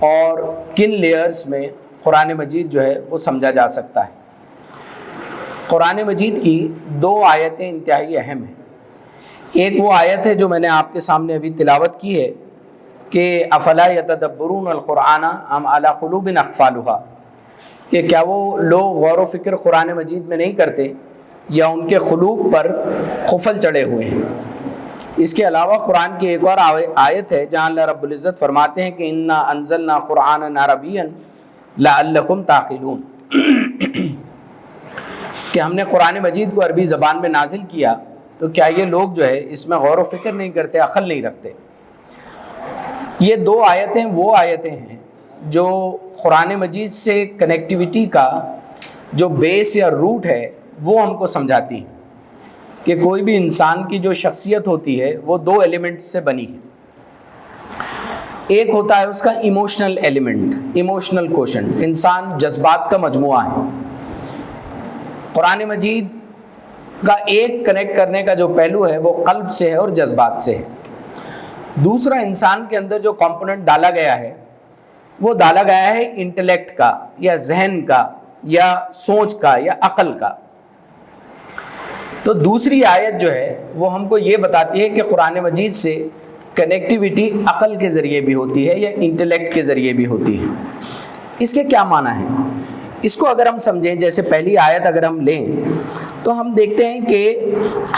اور کن لیئرز میں قرآن مجید جو ہے وہ سمجھا جا سکتا ہے۔ قرآن مجید کی 2 آیتیں انتہائی اہم ہیں۔ ایک وہ آیت ہے جو میں نے آپ کے سامنے ابھی تلاوت کی ہے کہ افلا یتدبرون القرآن ام علی قلوب اقفالها، کہ کیا وہ لوگ غور و فکر قرآن مجید میں نہیں کرتے یا ان کے قلوب پر قفل چڑھے ہوئے ہیں۔ اس کے علاوہ قرآن کی ایک اور آیت ہے جہاں اللہ رب العزت فرماتے ہیں کہ انا انزلنا قرآنا عربیا لعلکم تعقلون، کہ ہم نے قرآن مجید کو عربی زبان میں نازل کیا تو کیا یہ لوگ جو ہے اس میں غور و فکر نہیں کرتے، عقل نہیں رکھتے۔ یہ 2 آیتیں وہ آیتیں ہیں جو قرآن مجید سے کنیکٹیویٹی کا جو بیس یا روٹ ہے وہ ہم کو سمجھاتی ہیں کہ کوئی بھی انسان کی جو شخصیت ہوتی ہے وہ 2 ایلیمنٹ سے بنی ہے۔ ایک ہوتا ہے اس کا ایموشنل ایلیمنٹ، ایموشنل کوشنٹ، انسان جذبات کا مجموعہ ہے۔ قرآن مجید کا ایک کنیکٹ کرنے کا جو پہلو ہے وہ قلب سے ہے اور جذبات سے ہے۔ دوسرا انسان کے اندر جو کمپوننٹ ڈالا گیا ہے وہ ڈالا گیا ہے انٹلیکٹ کا یا ذہن کا یا سوچ کا یا عقل کا۔ تو دوسری آیت جو ہے وہ ہم کو یہ بتاتی ہے کہ قرآن مجید سے کنیکٹیویٹی عقل کے ذریعے بھی ہوتی ہے یا انٹلیکٹ کے ذریعے بھی ہوتی ہے۔ اس کے کیا معنی ہے؟ اس کو اگر ہم سمجھیں، جیسے پہلی آیت اگر ہم لیں تو ہم دیکھتے ہیں کہ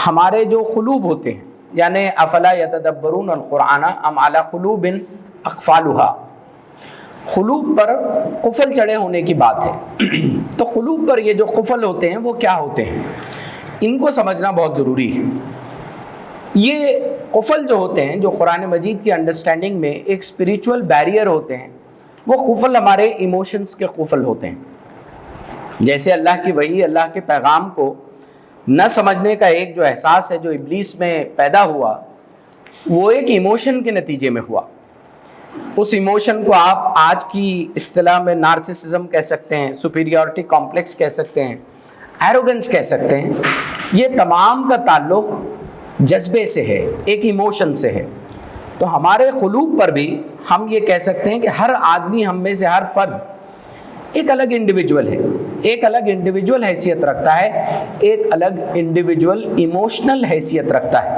ہمارے جو قلوب ہوتے ہیں، یعنی افلا یتدبرون القرآن ام علی قلوب اقفالها، قلوب پر قفل چڑھے ہونے کی بات ہے۔ تو قلوب پر یہ جو قفل ہوتے ہیں وہ کیا ہوتے ہیں، ان کو سمجھنا بہت ضروری ہے۔ یہ قفل جو ہوتے ہیں جو قرآن مجید کی انڈرسٹینڈنگ میں ایک اسپریچول بیریئر ہوتے ہیں، وہ قفل ہمارے ایموشنز کے قفل ہوتے ہیں۔ جیسے اللہ کی وحی، اللہ کے پیغام کو نہ سمجھنے کا ایک جو احساس ہے جو ابلیس میں پیدا ہوا، وہ ایک ایموشن کے نتیجے میں ہوا۔ اس ایموشن کو آپ آج کی اصطلاح میں نارسسزم کہہ سکتے ہیں، سپیریورٹی کمپلیکس کہہ سکتے ہیں، ایروگنس کہہ سکتے ہیں۔ یہ تمام کا تعلق جذبے سے ہے، ایک ایموشن سے ہے۔ تو ہمارے قلوب پر بھی ہم یہ کہہ سکتے ہیں کہ ہر آدمی، ہم میں سے ہر فرد ایک الگ انڈیویجول ہے، ایک الگ انڈیویجول حیثیت رکھتا ہے، ایک الگ انڈیویجول ایموشنل حیثیت رکھتا ہے۔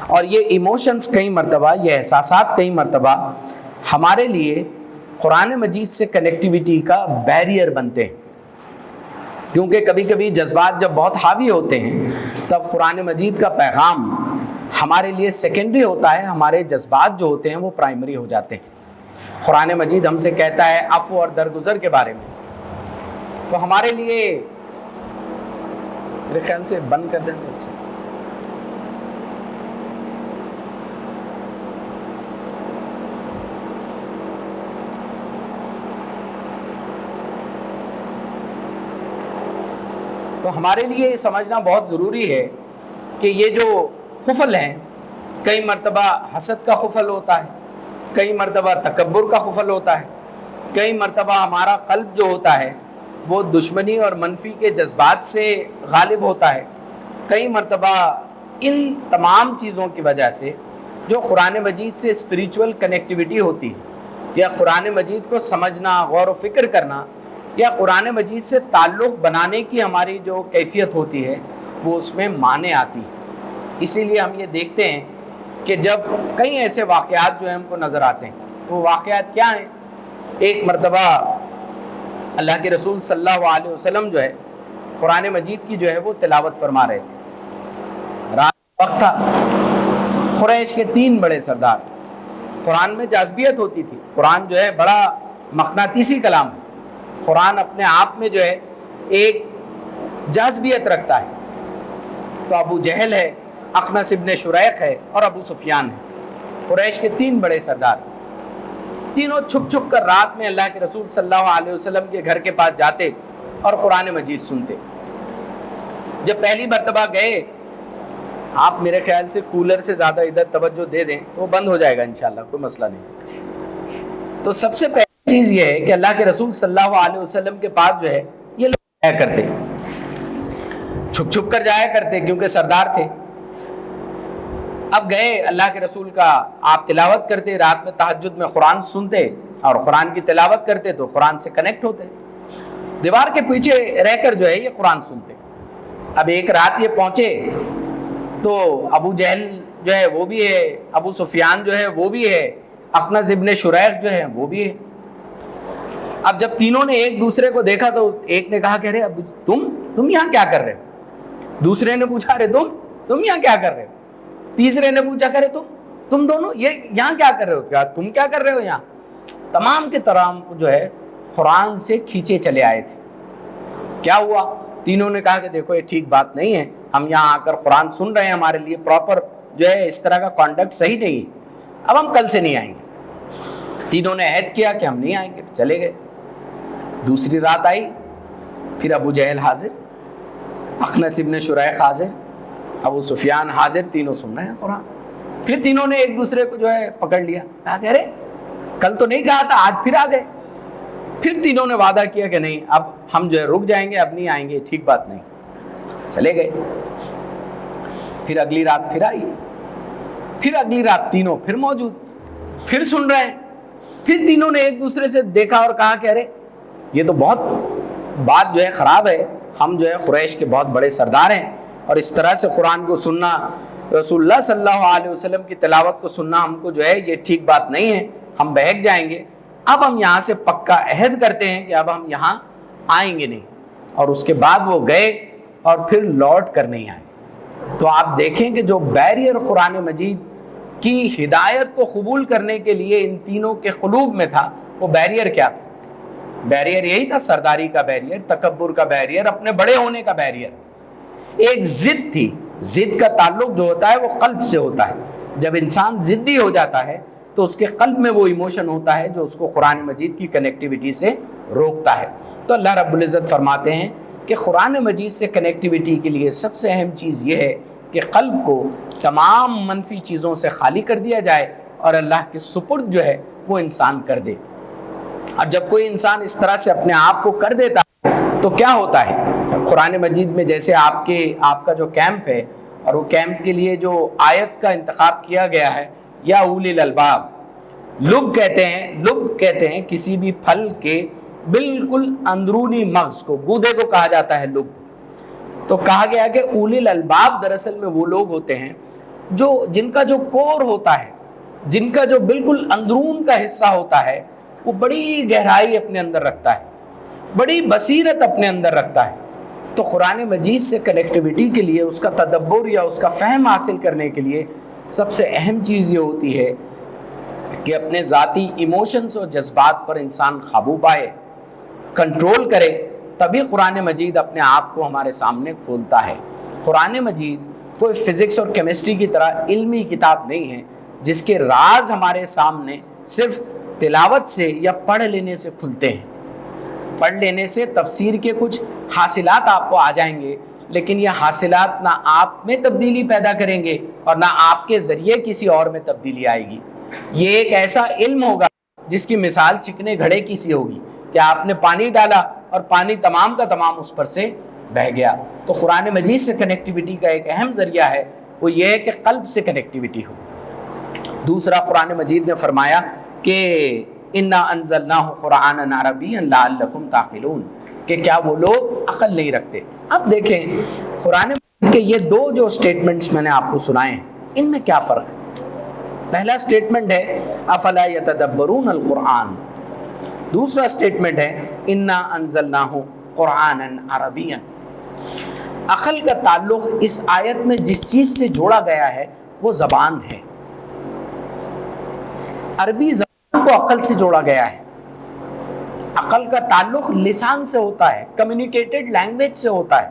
اور یہ ایموشنز کئی مرتبہ، یہ احساسات کئی مرتبہ ہمارے لیے قرآن مجید سے کنیکٹیویٹی کا بیریئر بنتے ہیں، کیونکہ کبھی کبھی جذبات جب بہت حاوی ہوتے ہیں تب قرآن مجید کا پیغام ہمارے لیے سیکنڈری ہوتا ہے، ہمارے جذبات جو ہوتے ہیں وہ پرائمری ہو جاتے ہیں۔ قرآن مجید ہم سے کہتا ہے عفو اور درگزر کے بارے میں، تو ہمارے لیے میرے خیال سے بند کر دیں گے۔ اچھا، تو ہمارے لیے یہ سمجھنا بہت ضروری ہے کہ یہ جو قفل ہیں، کئی مرتبہ حسد کا قفل ہوتا ہے، کئی مرتبہ تکبر کا قفل ہوتا ہے، کئی مرتبہ ہمارا قلب جو ہوتا ہے وہ دشمنی اور منفی کے جذبات سے غالب ہوتا ہے، کئی مرتبہ ان تمام چیزوں کی وجہ سے جو قرآن مجید سے اسپریچول کنیکٹیویٹی ہوتی ہے یا قرآن مجید کو سمجھنا، غور و فکر کرنا یا قرآن مجید سے تعلق بنانے کی ہماری جو کیفیت ہوتی ہے وہ اس میں مانے آتی ہے۔ اسی لیے ہم یہ دیکھتے ہیں کہ جب کئی ایسے واقعات جو ہیں ہم کو نظر آتے ہیں، وہ واقعات کیا ہیں؟ ایک مرتبہ اللہ کے رسول صلی اللہ علیہ وسلم جو ہے قرآن مجید کی جو ہے وہ تلاوت فرما رہے تھے، رات کا وقت تھا، قریش کے 3 بڑے سردار، قرآن میں جاذبیت ہوتی تھی، قرآن جو ہے بڑا مقناطیسی کلام ہے، قرآن اپنے آپ میں جو ہے ایک جاذبیت رکھتا ہے۔ تو ابو جہل ہے، اخنس ابن شریق ہے اور ابو سفیان ہے، قریش کے 3 بڑے سردار، تینوں چھپ چھپ کر رات میں اللہ کے رسول صلی اللہ علیہ وسلم کے گھر کے پاس جاتے اور قرآن مجید سنتے۔ جب پہلی مرتبہ گئے، آپ میرے خیال سے کولر سے زیادہ ادھر توجہ دے دیں تو وہ بند ہو جائے گا انشاءاللہ، کوئی مسئلہ نہیں۔ تو سب سے پہلی چیز یہ ہے کہ اللہ کے رسول صلی اللہ علیہ وسلم کے پاس جو ہے یہ لوگ جایا کرتے، چھپ چھپ کر جایا کرتے کیونکہ سردار تھے۔ اب گئے اللہ کے رسول کا، آپ تلاوت کرتے، رات میں تہجد میں قرآن سنتے، اور قرآن کی تلاوت کرتے تو قرآن سے کنیکٹ ہوتے، دیوار کے پیچھے رہ کر جو ہے یہ قرآن سنتے۔ اب ایک رات یہ پہنچے تو ابو جہل جو ہے وہ بھی ہے، ابو سفیان جو ہے وہ بھی ہے، اخنس ابن شریح جو ہے وہ بھی ہے۔ اب جب تینوں نے ایک دوسرے کو دیکھا تو ایک نے کہا کہ ارے ابو تم یہاں کیا کر رہے ہو؟ دوسرے نے پوچھا ارے تم یہاں کیا کر رہے ہو؟ تیسرے نے پوچھا کرے تم دونوں یہ یہاں کیا کر رہے ہو؟ کیا تم کیا کر رہے ہو یہاں؟ تمام کے تمام جو ہے قرآن سے کھینچے چلے آئے تھے۔ کیا ہوا؟ تینوں نے کہا کہ دیکھو یہ ٹھیک بات نہیں ہے، ہم یہاں آ کر قرآن سن رہے ہیں، ہمارے لیے پراپر جو ہے اس طرح کا کانڈکٹ صحیح نہیں ہے، اب ہم کل سے نہیں آئیں گے۔ تینوں نے عہد کیا کہ ہم نہیں آئیں گے، چلے گئے۔ دوسری رات آئی، پھر ابو جہل حاضر، اخنس ابن شریح حاضر، ابو سفیان حاضر، تینوں سن رہے ہیں قرآن۔ پھر تینوں نے ایک دوسرے کو جو ہے پکڑ لیا، کہا کہ ارے کل تو نہیں کہا تھا، آج پھر آ گئے۔ پھر تینوں نے وعدہ کیا کہ نہیں اب ہم جو ہے رک جائیں گے، اب نہیں آئیں گے، ٹھیک بات نہیں، چلے گئے۔ پھر اگلی رات پھر آئی، پھر اگلی رات تینوں پھر موجود، پھر سن رہے ہیں۔ پھر تینوں نے ایک دوسرے سے دیکھا اور کہا کہ ارے یہ تو بہت بات جو ہے خراب ہے، ہم جو ہے قریش کے بہت بڑے سردار ہیں اور اس طرح سے قرآن کو سننا، رسول اللہ صلی اللہ علیہ وسلم کی تلاوت کو سننا ہم کو جو ہے یہ ٹھیک بات نہیں ہے، ہم بہک جائیں گے۔ اب ہم یہاں سے پکا عہد کرتے ہیں کہ اب ہم یہاں آئیں گے نہیں۔ اور اس کے بعد وہ گئے اور پھر لوٹ کر نہیں آئے۔ تو آپ دیکھیں کہ جو بیریئر قرآن مجید کی ہدایت کو قبول کرنے کے لیے ان تینوں کے قلوب میں تھا، وہ بیریئر کیا تھا؟ بیریئر یہی تھا، سرداری کا بیریئر، تکبر کا بیریئر، اپنے بڑے ہونے کا بیریئر۔ ایک ضد تھی، ضد کا تعلق جو ہوتا ہے وہ قلب سے ہوتا ہے۔ جب انسان ضدی ہو جاتا ہے تو اس کے قلب میں وہ ایموشن ہوتا ہے جو اس کو قرآن مجید کی کنیکٹیوٹی سے روکتا ہے۔ تو اللہ رب العزت فرماتے ہیں کہ قرآن مجید سے کنیکٹیوٹی کے لیے سب سے اہم چیز یہ ہے کہ قلب کو تمام منفی چیزوں سے خالی کر دیا جائے اور اللہ کے سپرد جو ہے وہ انسان کر دے۔ اور جب کوئی انسان اس طرح سے اپنے آپ کو کر دیتا ہے تو کیا ہوتا ہے؟ قرآن مجید میں جیسے آپ کا جو کیمپ ہے اور وہ کیمپ کے لیے جو آیت کا انتخاب کیا گیا ہے، یا اولی الالباب، لب کہتے ہیں کسی بھی پھل کے بالکل اندرونی مغز کو، گودے کو کہا جاتا ہے لب۔ تو کہا گیا کہ اولی الالباب دراصل میں وہ لوگ ہوتے ہیں جن کا جو کور ہوتا ہے، جن کا جو بالکل اندرون کا حصہ ہوتا ہے، وہ بڑی گہرائی اپنے اندر رکھتا ہے، بڑی بصیرت اپنے اندر رکھتا ہے۔ تو قرآن مجید سے کنیکٹیوٹی کے لیے، اس کا تدبر یا اس کا فہم حاصل کرنے کے لیے سب سے اہم چیز یہ ہوتی ہے کہ اپنے ذاتی ایموشنز اور جذبات پر انسان قابو پائے، کنٹرول کرے، تبھی قرآن مجید اپنے آپ کو ہمارے سامنے کھولتا ہے۔ قرآن مجید کوئی فزکس اور کیمسٹری کی طرح علمی کتاب نہیں ہے جس کے راز ہمارے سامنے صرف تلاوت سے یا پڑھ لینے سے کھلتے ہیں۔ پڑھ لینے سے تفسیر کے کچھ حاصلات آپ کو آ جائیں گے، لیکن یہ حاصلات نہ آپ میں تبدیلی پیدا کریں گے اور نہ آپ کے ذریعے کسی اور میں تبدیلی آئے گی۔ یہ ایک ایسا علم ہوگا جس کی مثال چکنے گھڑے کی سی ہوگی کہ آپ نے پانی ڈالا اور پانی تمام کا تمام اس پر سے بہہ گیا۔ تو قرآن مجید سے کنیکٹیوٹی کا ایک اہم ذریعہ ہے وہ یہ ہے کہ قلب سے کنیکٹیوٹی ہو۔ دوسرا، قرآن مجید نے فرمایا کہ اِنَّا أَنزَلْنَاهُ قُرْآنًا عَرَبِيًّا لَعَلَّكُمْ تَعْقِلُونَ، کہ کیا وہ لوگ عقل نہیں رکھتے۔ اب دیکھیں قرآن مجید کے یہ دو جو سٹیٹمنٹس میں نے آپ کو سنائے ہیں، ان میں کیا فرق ہے؟ پہلا سٹیٹمنٹ ہے افلا یتدبرون القرآن، دوسرا سٹیٹمنٹ ہے انا انزلناہ قرآنا عربیا۔ عقل کا تعلق اس آیت میں جس چیز سے جوڑا گیا ہے وہ زبان ہے، عربی زبان کو عقل سے جوڑا گیا ہے۔ عقل کا تعلق لسان سے ہوتا ہے، کمیونیکیٹڈ لینگویج سے ہوتا ہے۔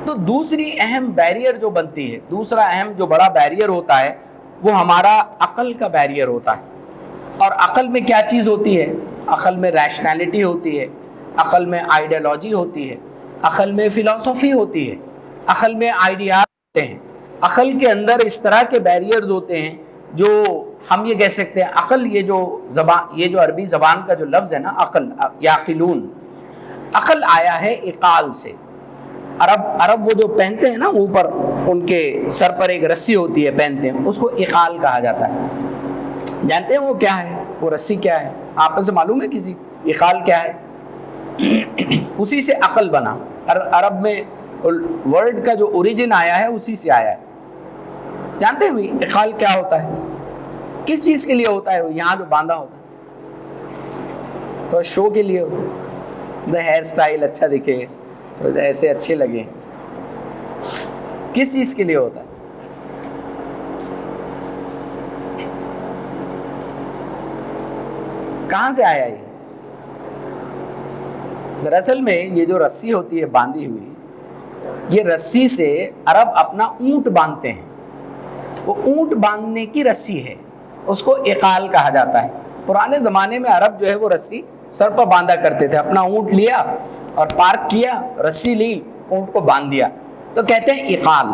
تو دوسری اہم بیریئر جو بنتی ہے، دوسرا اہم جو بڑا بیریئر ہوتا ہے وہ ہمارا عقل کا بیریئر ہوتا ہے۔ اور عقل میں کیا چیز ہوتی ہے؟ عقل میں ریشنالٹی ہوتی ہے، عقل میں آئیڈیالوجی ہوتی ہے، عقل میں فلسفی ہوتی ہے، عقل میں آئیڈیاز ہوتے ہیں، عقل کے اندر اس طرح کے بیریئرز ہوتے ہیں جو ہم یہ کہہ سکتے ہیں عقل، یہ جو عربی زبان کا جو لفظ ہے نا عقل، یعقلون، عقل آیا ہے اقال سے۔ عرب وہ جو پہنتے ہیں نا اوپر ان کے سر پر ایک رسی ہوتی ہے پہنتے ہیں، اس کو اقال کہا جاتا ہے۔ جانتے ہیں وہ کیا ہے؟ وہ رسی کیا ہے؟ آپ میں سے معلوم ہے کسی؟ اقال کیا ہے؟ اسی سے عقل بنا. عرب میں ورڈ کا جو اوریجن آیا ہے اسی سے آیا ہے. جانتے ہیں اقال کیا ہوتا ہے؟ کس چیز کے لیے ہوتا ہے؟ یہاں جو باندھا ہوتا ہے تو شو کے لیے ہوتا ہے، ہیئر سٹائل اچھا دکھے، تھوڑا ایسے اچھے لگے. کس چیز کے لیے ہوتا ہے؟ کہاں سے آیا یہ؟ دراصل میں یہ جو رسی ہوتی ہے باندھی ہوئی، یہ رسی سے عرب اپنا اونٹ باندھتے ہیں. وہ اونٹ باندھنے کی رسی ہے، اس کو اقال کہا جاتا ہے. پرانے زمانے میں عرب جو ہے وہ رسی سر پر باندھا کرتے تھے. اپنا اونٹ لیا اور پارک کیا، رسی لی، اونٹ کو باندھ دیا، تو کہتے ہیں اقال.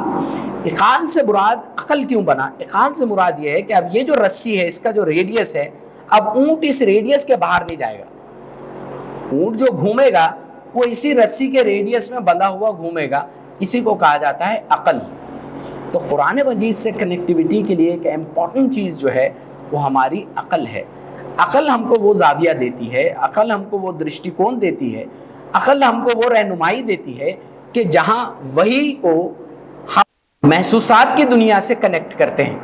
اقال سے مراد عقل کیوں بنا؟ اقال سے مراد یہ ہے کہ اب یہ جو رسی ہے، اس کا جو ریڈیس ہے، اب اونٹ اس ریڈیس کے باہر نہیں جائے گا. اونٹ جو گھومے گا وہ اسی رسی کے ریڈیس میں بندھا ہوا گھومے گا. اسی کو کہا جاتا ہے عقل. تو قرآن مجید سے کنیکٹیویٹی کے لیے ایک امپورٹنٹ چیز جو ہے وہ ہماری عقل ہے. عقل ہم کو وہ زاویہ دیتی ہے، عقل ہم کو وہ درشٹیکون دیتی ہے، عقل ہم کو وہ رہنمائی دیتی ہے کہ جہاں وحی کو ہم محسوسات کی دنیا سے کنیکٹ کرتے ہیں.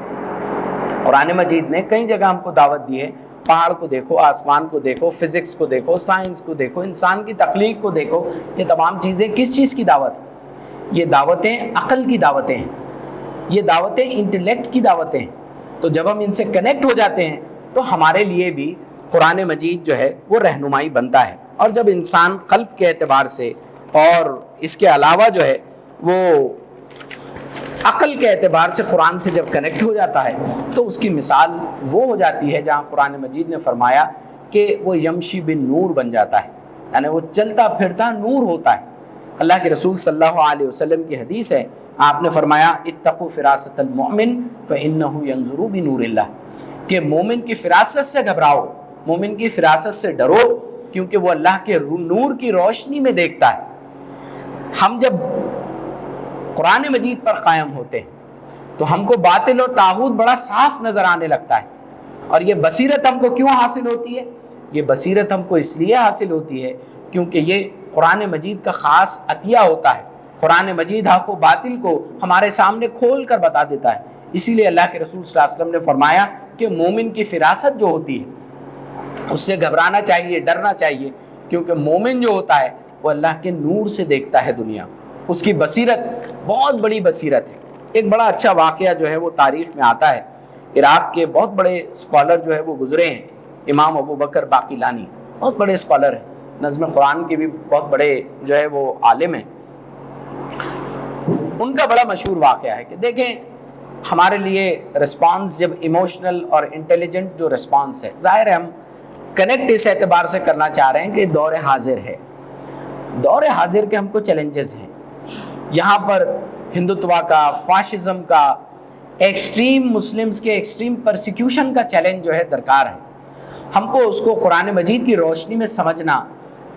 قرآن مجید نے کئی جگہ ہم کو دعوت دی ہے. پہاڑ کو دیکھو، آسمان کو دیکھو، فزکس کو دیکھو، سائنس کو دیکھو، انسان کی تخلیق کو دیکھو. یہ تمام چیزیں کس چیز کی دعوت ہیں؟ یہ دعوتیں عقل کی دعوتیں ہیں، یہ دعوتیں انٹلیکٹ کی دعوتیں ہیں. تو جب ہم ان سے کنیکٹ ہو جاتے ہیں تو ہمارے لیے بھی قرآن مجید جو ہے وہ رہنمائی بنتا ہے. اور جب انسان قلب کے اعتبار سے اور اس کے علاوہ جو ہے وہ عقل کے اعتبار سے قرآن سے جب کنیکٹ ہو جاتا ہے تو اس کی مثال وہ ہو جاتی ہے جہاں قرآن مجید نے فرمایا کہ وہ یمشی بن نور بن جاتا ہے، یعنی وہ چلتا پھرتا نور ہوتا ہے. اللہ کے رسول صلی اللہ علیہ وسلم کی حدیث ہے، آپ نے فرمایا اتقوا فراست المؤمن فإنه ينظر بنور اللہ، کہ مومن کی فراست سے گھبراؤ، مومن کی فراست سے ڈرو، کیونکہ وہ اللہ کے نور کی روشنی میں دیکھتا ہے. ہم جب قرآن مجید پر قائم ہوتے ہیں تو ہم کو باطل اور طاغوت بڑا صاف نظر آنے لگتا ہے. اور یہ بصیرت ہم کو کیوں حاصل ہوتی ہے؟ یہ بصیرت ہم کو اس لیے حاصل ہوتی ہے کیونکہ یہ قرآن مجید کا خاص عطیہ ہوتا ہے. قرآن مجید حق و باطل کو ہمارے سامنے کھول کر بتا دیتا ہے. اسی لیے اللہ کے رسول صلی اللہ علیہ وسلم نے فرمایا کہ مومن کی فراست جو ہوتی ہے اس سے گھبرانا چاہیے، ڈرنا چاہیے، کیونکہ مومن جو ہوتا ہے وہ اللہ کے نور سے دیکھتا ہے دنیا. اس کی بصیرت بہت بڑی بصیرت ہے. ایک بڑا اچھا واقعہ جو ہے وہ تاریخ میں آتا ہے. عراق کے بہت بڑے اسکالر جو ہے وہ گزرے ہیں، امام ابو بکر باقلانی، بہت بڑے اسکالر ہیں، نظم قرآن کے بھی بہت بڑے جو ہے وہ عالم ہیں. ان کا بڑا مشہور واقعہ ہے کہ دیکھیں ہمارے لیے رسپانس جب ایموشنل اور انٹیلیجنٹ جو رسپانس ہے، ظاہر ہے ہم کنیکٹ اس اعتبار سے کرنا چاہ رہے ہیں کہ دور حاضر ہے. دور حاضر کے ہم کو چیلنجز ہیں. یہاں پر ہندوتوا کا، فاشزم کا، ایکسٹریم مسلمز کے ایکسٹریم پرسیکیوشن کا چیلنج جو ہے درکار ہے. ہم کو اس کو قرآن مجید کی روشنی میں سمجھنا،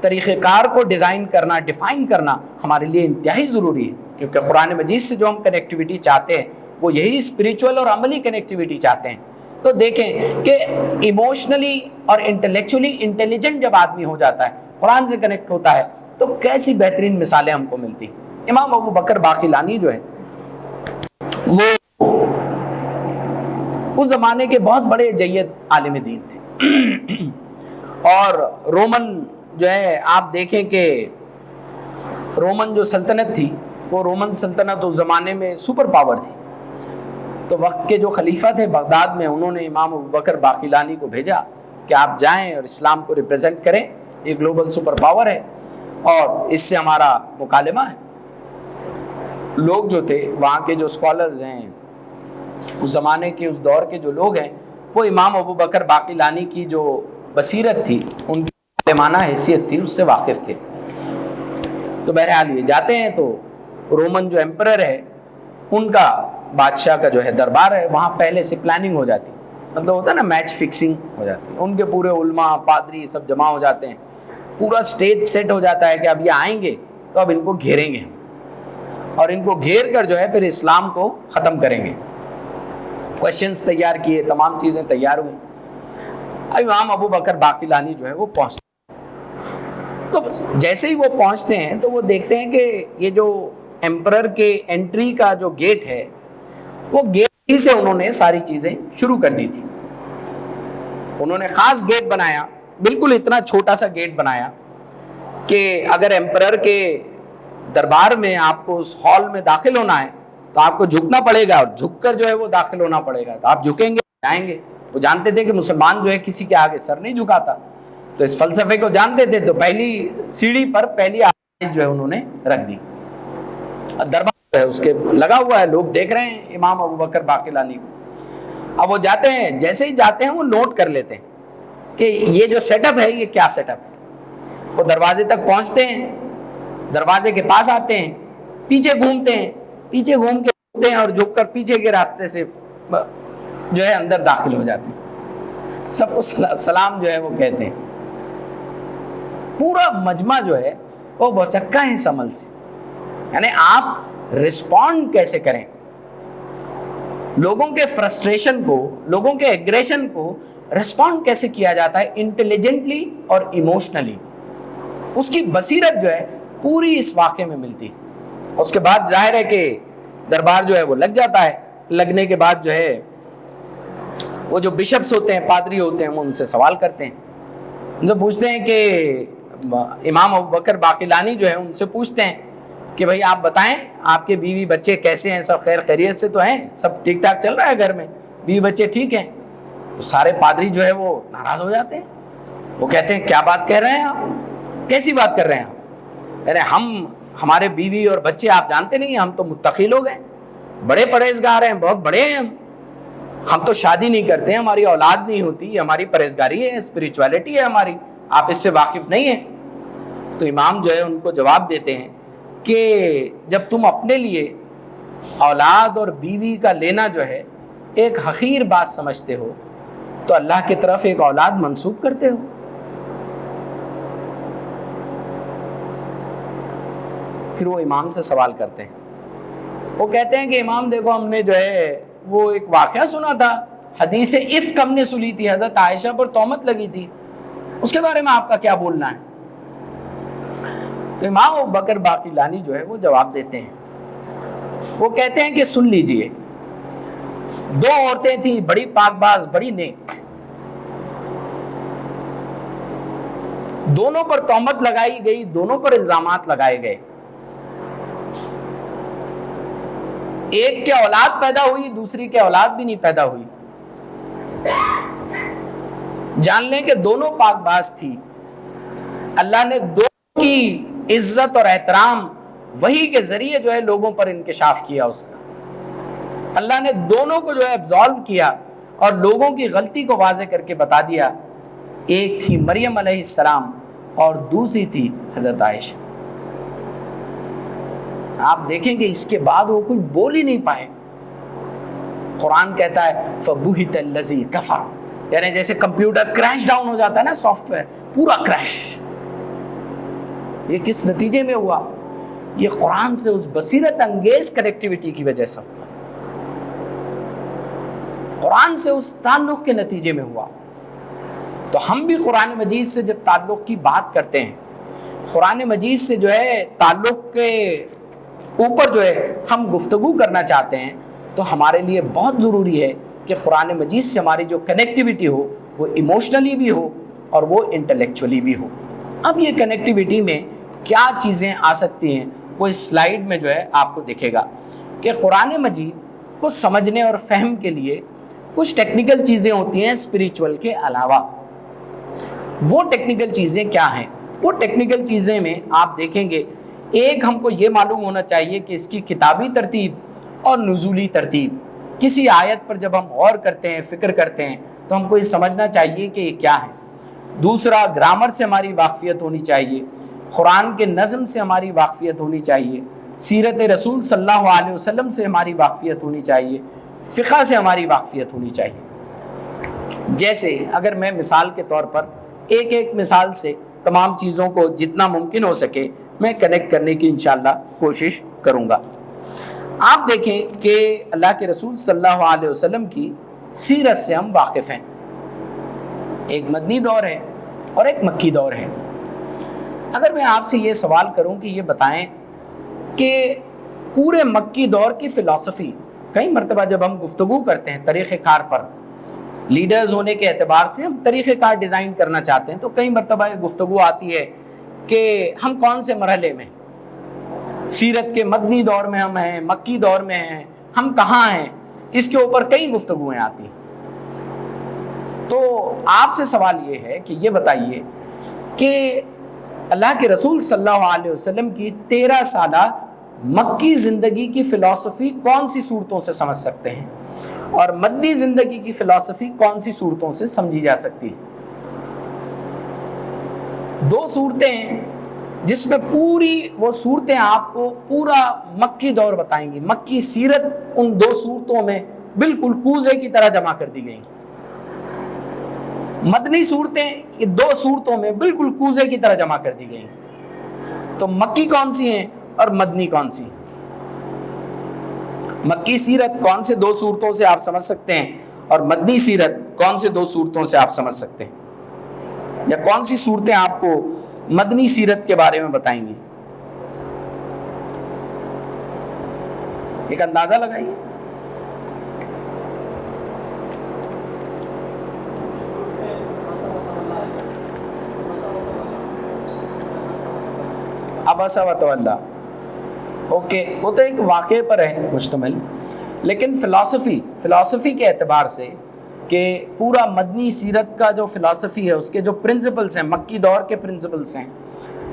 طریقہ کار کو ڈیزائن کرنا، ڈیفائن کرنا ہمارے لیے انتہائی ضروری ہے. کیونکہ قرآن مجید سے جو ہم کنیکٹیویٹی چاہتے ہیں وہ یہی اسپریچول اور عملی کنیکٹیویٹی چاہتے ہیں. تو دیکھیں کہ ایموشنلی اور انٹلیکچولی انٹیلیجنٹ جب آدمی ہو جاتا ہے، قرآن سے کنیکٹ ہوتا ہے، تو کیسی بہترین مثالیں ہم کو ملتی. امام ابو بکر باقلانی جو ہے وہ اس زمانے کے بہت بڑے جید عالم دین تھے. اور رومن جو ہے آپ دیکھیں کہ رومن جو سلطنت تھی، وہ رومن سلطنت اس زمانے میں سپر پاور تھی. تو وقت کے جو خلیفہ تھے بغداد میں، انہوں نے امام ابو بکر باقلانی کو بھیجا کہ آپ جائیں اور اسلام کو ریپرزینٹ کریں. یہ گلوبل سپر پاور ہے اور اس سے ہمارا مکالمہ ہے. لوگ جو تھے وہاں کے جو اسکالرز ہیں، اس زمانے کے اس دور کے جو لوگ ہیں، وہ امام ابو بکر باقلانی کی جو بصیرت تھی، ان کی عالمانہ حیثیت تھی، اس سے واقف تھے. تو بہرحال یہ جاتے ہیں تو رومن جو ایمپرر ہے ان کا بادشاہ کا جو ہے دربار ہے، وہاں پہلے سے پلاننگ ہو جاتی، مطلب ہوتا ہے نا میچ فکسنگ ہو جاتی. ان کے پورے علماء، پادری سب جمع ہو جاتے ہیں، پورا سٹیج سیٹ ہو جاتا ہے کہ اب یہ آئیں گے تو اب ان کو گھیریں گے اور ان کو گھیر کر جو ہے پھر اسلام کو ختم کریں گے. کویشچنز تیار کیے، تمام چیزیں تیار ہوئیں. اب امام ابو بکر باقلانی جو ہے وہ پہنچتے ہیں، تو جیسے ہی وہ پہنچتے ہیں تو وہ دیکھتے ہیں کہ یہ جو ایمپرر کے انٹری کا جو گیٹ ہے وہ گیٹ ہی سے انہوں نے ساری چیزیں شروع کر دی تھی. انہوں نے خاص گیٹ بنایا، بالکل اتنا چھوٹا سا گیٹ بنایا کہ اگر ایمپرر کے دربار میں آپ کو اس ہال میں داخل ہونا ہے تو آپ کو جھکنا پڑے گا، اور جھک کر جو ہے وہ داخل ہونا پڑے گا. تو آپ جھکیں گے، جائیں گے. وہ جانتے تھے کہ مسلمان جو ہے کسی کے آگے سر نہیں جھکاتا، تو اس فلسفے کو جانتے تھے. تو پہلی سیڑھی پر پہلی آیت جو ہے انہوں نے رکھ دی. دربار جو ہے اس کے لگا ہوا ہے، لوگ دیکھ رہے ہیں امام ابو بکر باقلانی کو. اب وہ جاتے ہیں، جیسے ہی جاتے ہیں وہ نوٹ کر لیتے ہیں کہ یہ جو سیٹ اپ ہے یہ کیا سیٹ اپ ہے. وہ دروازے تک پہنچتے ہیں، دروازے کے پاس آتے ہیں، پیچھے گھومتے ہیں، پیچھے گھوم کے جھکتے ہیں اور جھک کر پیچھے کے راستے سے جو ہے اندر داخل ہو جاتے ہیں. سب کو سلام جو ہے وہ کہتے ہیں. پورا مجمع جو ہے وہ بچکا ہے اس عمل سے. یعنی آپ رسپونڈ کیسے کریں لوگوں کے فرسٹریشن کو، لوگوں کے ایگریشن کو رسپونڈ کیسے کیا جاتا ہے انٹیلیجنٹلی اور ایموشنلی، اس کی بصیرت جو ہے پوری اس واقعے میں ملتی. اس کے بعد ظاہر ہے کہ دربار جو ہے وہ لگ جاتا ہے. لگنے کے بعد جو ہے وہ جو بشپس ہوتے ہیں، پادری ہوتے ہیں، وہ ان سے سوال کرتے ہیں. ان سے پوچھتے ہیں کہ امام ابو بکر باقلانی جو ہے ان سے پوچھتے ہیں کہ بھئی آپ بتائیں آپ کے بیوی بچے کیسے ہیں، سب خیر خیریت سے تو ہیں، سب ٹھیک ٹھاک چل رہا ہے گھر میں، بیوی بچے ٹھیک ہیں؟ تو سارے پادری جو ہے وہ ناراض ہو جاتے ہیں. وہ کہتے ہیں کیا بات کہہ رہے ہیں آپ، کیسی بات کر رہے ہیں آپ؟ ارے ہمارے بیوی اور بچے آپ جانتے نہیں ہیں، ہم تو متقی لوگ ہیں، بڑے پرہیزگار ہیں، بہت بڑے ہیں. ہم تو شادی نہیں کرتے ہیں، ہماری اولاد نہیں ہوتی، یہ ہماری پرہیزگاری ہے، اسپریچولیٹی ہے ہماری، آپ اس سے واقف نہیں ہیں. تو امام جو ہے ان کو جواب دیتے ہیں کہ جب تم اپنے لیے اولاد اور بیوی کا لینا جو ہے ایک حقیر بات سمجھتے ہو تو اللہ کی طرف ایک اولاد منسوب کرتے ہو. پھر وہ امام سے سوال کرتے ہیں. وہ کہتے ہیں کہ امام دیکھو ہم نے جو ہے وہ ایک واقعہ سنا تھا، حدیث افک ہم نے سنی تھی، حضرت عائشہ پر تہمت لگی تھی، اس کے بارے میں آپ کا کیا بولنا ہے؟ تو امام ابو بکر باقلانی جو ہے وہ جواب دیتے ہیں. وہ کہتے ہیں کہ سن لیجئے، دو عورتیں تھیں، بڑی پاک باز، بڑی نیک، دونوں پر تہمت لگائی گئی، دونوں پر الزامات لگائے گئے. ایک کے اولاد پیدا ہوئی، دوسری کے اولاد بھی نہیں پیدا ہوئی. جان لیں کہ دونوں پاک باز تھی. اللہ نے دونوں کی عزت اور احترام وحی کے ذریعے جو ہے لوگوں پر انکشاف کیا. اس کا اللہ نے دونوں کو جو ہے ایبزالو کیا اور لوگوں کی غلطی کو واضح کر کے بتا دیا. ایک تھی مریم علیہ السلام اور دوسری تھی حضرت عائشہ. آپ دیکھیں کہ اس کے بعد وہ کوئی بول ہی نہیں پائے. قرآن کہتا ہے فَبُهِتَ الَّذِي كَفَرَ، یعنی جیسے کمپیوٹر کریش ڈاؤن ہو جاتا ہے نا، سافٹ ویئر پورا کریش. یہ کس نتیجے میں ہوا؟ یہ قرآن سے اس بصیرت انگیز کنیکٹیویٹی کی وجہ سے ہوا، قرآن سے اس تعلق کے نتیجے میں ہوا. تو ہم بھی قرآن مجید سے جب تعلق کی بات کرتے ہیں، قرآن مجید سے جو ہے تعلق کے اوپر جو ہے ہم گفتگو کرنا چاہتے ہیں، تو ہمارے لیے بہت ضروری ہے کہ قرآن مجید سے ہماری جو کنیکٹیویٹی ہو وہ ایموشنلی بھی ہو اور وہ انٹلیکچولی بھی ہو. اب یہ کنیکٹیویٹی میں کیا چیزیں آ سکتی ہیں وہ اس سلائیڈ میں جو ہے آپ کو دکھے گا کہ قرآن مجید کو سمجھنے اور فہم کے لیے کچھ ٹیکنیکل چیزیں ہوتی ہیں اسپریچول کے علاوہ. وہ ٹیکنیکل چیزیں کیا ہیں؟ وہ ٹیکنیکل چیزیں میں آپ دیکھیں گے، ایک ہم کو یہ معلوم ہونا چاہیے کہ اس کی کتابی ترتیب اور نزولی ترتیب. کسی آیت پر جب ہم غور کرتے ہیں، فکر کرتے ہیں، تو ہم کو یہ سمجھنا چاہیے کہ یہ کیا ہے. دوسرا، گرامر سے ہماری واقفیت ہونی چاہیے، قرآن کے نظم سے ہماری واقفیت ہونی چاہیے، سیرت رسول صلی اللہ علیہ وسلم سے ہماری واقفیت ہونی چاہیے، فقہ سے ہماری واقفیت ہونی چاہیے. جیسے اگر میں مثال کے طور پر ایک مثال سے تمام چیزوں کو جتنا ممکن ہو سکے میں کنیکٹ کرنے کی انشاءاللہ کوشش کروں گا. آپ دیکھیں کہ اللہ کے رسول صلی اللہ علیہ وسلم کی سیرت سے ہم واقف ہیں. ایک مدنی دور ہے اور ایک مکی دور ہے۔ اگر میں آپ سے یہ سوال کروں کہ یہ بتائیں کہ پورے مکی دور کی فلسفی، کئی مرتبہ جب ہم گفتگو کرتے ہیں طریقہ کار پر، لیڈرز ہونے کے اعتبار سے ہم طریقہ کار ڈیزائن کرنا چاہتے ہیں، تو کئی مرتبہ یہ گفتگو آتی ہے کہ ہم کون سے مرحلے میں، سیرت کے مدنی دور میں ہم ہیں، مکی دور میں ہیں، ہم کہاں ہیں، اس کے اوپر کئی گفتگویں آتی ہیں۔ تو آپ سے سوال یہ ہے کہ یہ بتائیے کہ اللہ کے رسول صلی اللہ علیہ وسلم کی 13 سالہ مکی زندگی کی فلسفی کون سی صورتوں سے سمجھ سکتے ہیں، اور مدنی زندگی کی فلسفی کون سی صورتوں سے سمجھی جا سکتی ہے؟ دو صورتیں ہیں جس میں پوری وہ صورتیں آپ کو پورا مکی دور بتائیں گی۔ مکی سیرت ان دو صورتوں میں بالکل کوزے کی طرح جمع کر دی گئی۔ مدنی صورتیں یہ دو صورتوں میں بالکل کوزے کی طرح جمع کر دی گئی۔ تو مکی کون سی ہیں اور مدنی کون سی؟ مکی سیرت کون سے دو صورتوں سے آپ سمجھ سکتے ہیں، اور مدنی سیرت کون سے دو صورتوں سے آپ سمجھ سکتے ہیں، یا کون سی صورتیں آپ کو مدنی سیرت کے بارے میں بتائیں گی؟ ایک اندازہ لگائیے۔ عبس وتولی، اوکے، وہ تو ایک واقعے پر ہے مشتمل، لیکن فلسفی کے اعتبار سے کہ پورا مدنی سیرت کا جو فلسفی ہے، اس کے جو پرنسپلز ہیں، مکی دور کے پرنسپلز ہیں،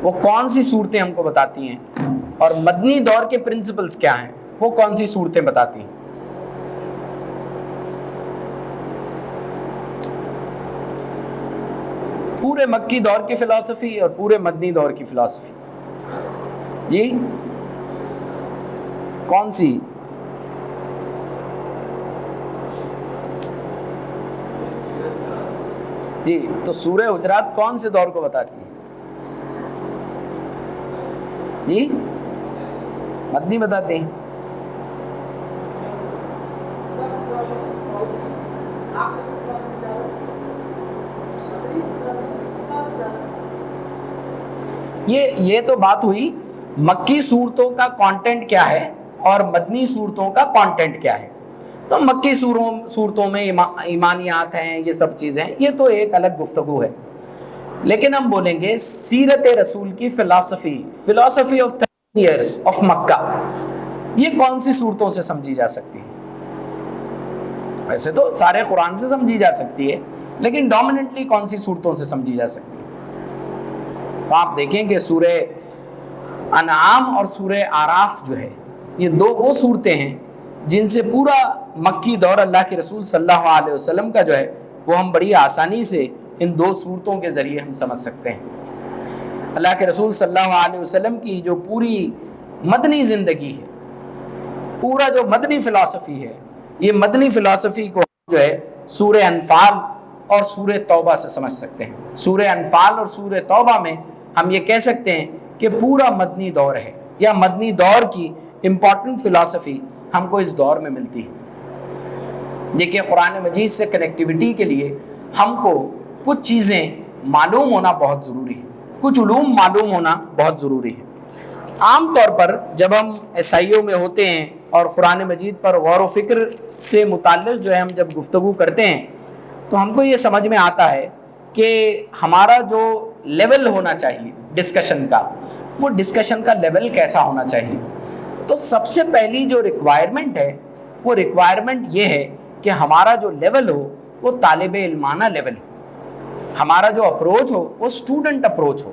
وہ کون سی صورتیں ہم کو بتاتی ہیں، اور مدنی دور کے پرنسپلز کیا ہیں، وہ کون سی صورتیں بتاتی ہیں؟ پورے مکی دور کی فلسفی اور پورے مدنی دور کی فلسفی، جی کون سی؟ جی تو سورہ حجرات کون سے دور کو بتاتی ہے؟ جی مدنی بتاتے ہیں۔ یہ تو بات ہوئی مکی صورتوں کا کانٹینٹ کیا ہے اور مدنی صورتوں کا کانٹینٹ کیا ہے۔ تو مکی صورتوں میں ایمانیات ہیں، یہ سب چیزیں، یہ تو ایک الگ گفتگو ہے، لیکن ہم بولیں گے سیرت رسول کی فلسفی آف 13 ایئرس آف مکہ، یہ کون سی صورتوں سے سمجھی جا سکتی ہے؟ ویسے تو سارے قرآن سے سمجھی جا سکتی ہے، لیکن ڈومیننٹلی کون سی صورتوں سے سمجھی جا سکتی ہے؟ تو آپ دیکھیں کہ سورہ انعام اور سورہ آراف جو ہے، یہ دو وہ صورتیں ہیں جن سے پورا مکی دور اللہ کے رسول صلی اللہ علیہ وسلم کا جو ہے وہ ہم بڑی آسانی سے ان دو صورتوں کے ذریعے ہم سمجھ سکتے ہیں۔ اللہ کے رسول صلی اللہ علیہ وسلم کی جو پوری مدنی زندگی ہے، پورا جو مدنی فلسفی ہے، یہ مدنی فلسفی کو جو ہے سورہ انفال اور سورہ توبہ سے سمجھ سکتے ہیں۔ سورہ انفال اور سورہ توبہ میں ہم یہ کہہ سکتے ہیں کہ پورا مدنی دور ہے، یا مدنی دور کی امپورٹنٹ فلسفی ہم کو اس دور میں ملتی ہے۔ دیکھیں قرآن مجید سے کنیکٹیوٹی کے لیے ہم کو کچھ چیزیں معلوم ہونا بہت ضروری ہے، کچھ علوم معلوم ہونا بہت ضروری ہے۔ عام طور پر جب ہم SIO میں ہوتے ہیں اور قرآن مجید پر غور و فکر سے متعلق جو ہے ہم جب گفتگو کرتے ہیں، تو ہم کو یہ سمجھ میں آتا ہے کہ ہمارا جو لیول ہونا چاہیے ڈسکشن کا، وہ ڈسکشن کا لیول کیسا ہونا چاہیے۔ تو سب سے پہلی جو ریکوائرمنٹ ہے، وہ ریکوائرمنٹ یہ ہے کہ ہمارا جو لیول ہو وہ طالب علمانہ لیول ہو، ہمارا جو اپروچ ہو وہ اسٹوڈنٹ اپروچ ہو۔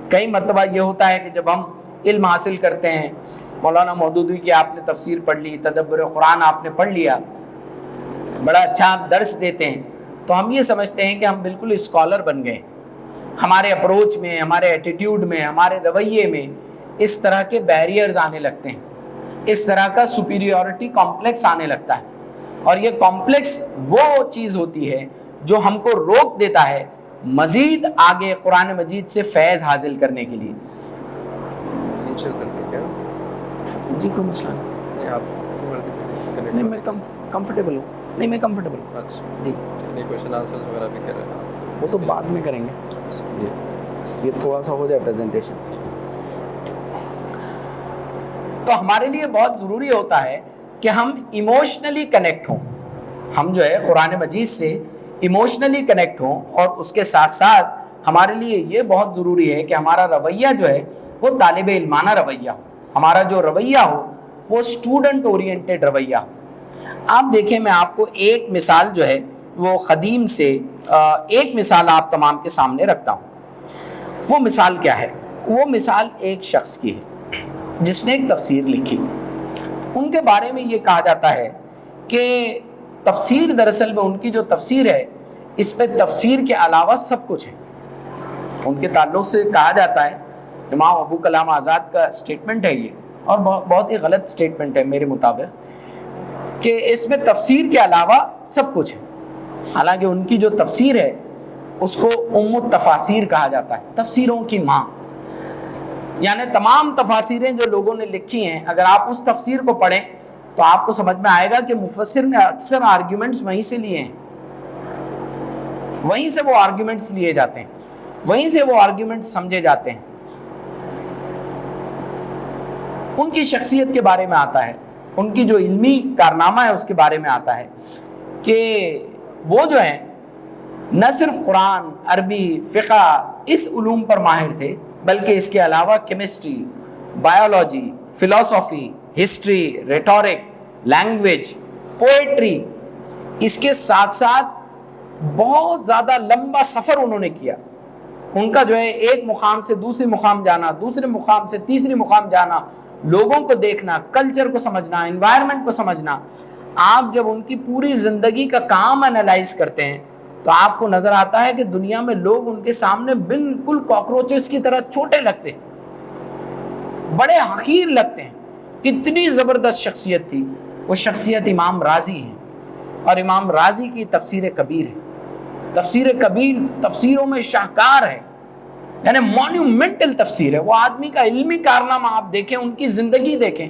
کئی مرتبہ یہ ہوتا ہے کہ جب ہم علم حاصل کرتے ہیں، مولانا مودودی کی آپ نے تفسیر پڑھ لی، تدبر قرآن آپ نے پڑھ لیا، بڑا اچھا آپ درس دیتے ہیں، تو ہم یہ سمجھتے ہیں کہ ہم بالکل اسکالر بن گئے۔ ہمارے اپروچ میں، ہمارے ایٹیٹیوڈ میں، ہمارے رویے میں اس طرح کے بیریئرز آنے لگتے ہیں، اس طرح کا سپیریورٹی کمپلیکس آنے لگتا ہے، اور یہ کمپلیکس وہ چیز ہوتی ہے جو ہم کو روک دیتا ہے مزید آگے قرآن مجید سے فیض حاصل کرنے کے لیے۔ جی کوئی مسئلہ نہیں، میں کمفرٹیبل ہوں، نہیں میں کمفرٹیبل ہوں۔ جی کویشچن آنسرز وغیرہ بھی کر رہے ہیں؟ وہ تو بعد میں کریں گے جی، یہ تھوڑا سا ہو جائے پریزنٹیشن. تو ہمارے لیے بہت ضروری ہوتا ہے کہ ہم ایموشنلی کنیکٹ ہوں، ہم جو ہے قرآن مجید سے ایموشنلی کنیکٹ ہوں، اور اس کے ساتھ ساتھ ہمارے لیے یہ بہت ضروری ہے کہ ہمارا رویہ جو ہے وہ طالب علمانہ رویہ ہو، ہمارا جو رویہ ہو وہ اسٹوڈنٹ اورینٹیڈ رویہ ہو. آپ دیکھیں، میں آپ کو ایک مثال جو ہے وہ قدیم سے ایک مثال آپ تمام کے سامنے رکھتا ہوں. وہ مثال کیا ہے؟ وہ مثال ایک شخص کی ہے جس نے ایک تفسیر لکھی. ان کے بارے میں یہ کہا جاتا ہے کہ تفسیر دراصل میں ان کی جو تفسیر ہے اس پہ تفسیر کے علاوہ سب کچھ ہے. ان کے تعلق سے کہا جاتا ہے، امام ابو کلام آزاد کا سٹیٹمنٹ ہے یہ، اور بہت ہی غلط سٹیٹمنٹ ہے میرے مطابق، کہ اس میں تفسیر کے علاوہ سب کچھ ہے. حالانکہ ان کی جو تفسیر ہے اس کو ام التفاسیر کہا جاتا ہے، تفسیروں کی ماں. یعنی تمام تفاسیریں جو لوگوں نے لکھی ہیں، اگر آپ اس تفسیر کو پڑھیں تو آپ کو سمجھ میں آئے گا کہ مفسر نے اکثر آرگیومنٹس وہیں سے لیے ہیں، وہیں سے وہ آرگیومنٹس لیے جاتے ہیں، وہیں سے وہ آرگیومنٹس سمجھے جاتے ہیں. ان کی شخصیت کے بارے میں آتا ہے، ان کی جو علمی کارنامہ ہے اس کے بارے میں آتا ہے کہ وہ جو ہیں نہ صرف قرآن، عربی، فقہ اس علوم پر ماہر تھے، بلکہ اس کے علاوہ کیمسٹری، بایولوجی، فلسفی، ہسٹری، ریٹورک، لینگویج، پوئٹری، اس کے ساتھ ساتھ بہت زیادہ لمبا سفر انہوں نے کیا. ان کا جو ہے ایک مقام سے دوسرے مقام جانا، دوسرے مقام سے تیسری مقام جانا، لوگوں کو دیکھنا، کلچر کو سمجھنا، انوائرمنٹ کو سمجھنا. آپ جب ان کی پوری زندگی کا کام انالائز کرتے ہیں تو آپ کو نظر آتا ہے کہ دنیا میں لوگ ان کے سامنے بالکل کاکروچز کی طرح چھوٹے لگتے ہیں، بڑے حقیر لگتے ہیں. اتنی زبردست شخصیت تھی. وہ شخصیت امام رازی ہے، اور امام رازی کی تفسیر کبیر ہے. تفسیر کبیر تفسیروں میں شاہکار ہے، یعنی مونیومنٹل تفسیر ہے. وہ آدمی کا علمی کارنامہ آپ دیکھیں، ان کی زندگی دیکھیں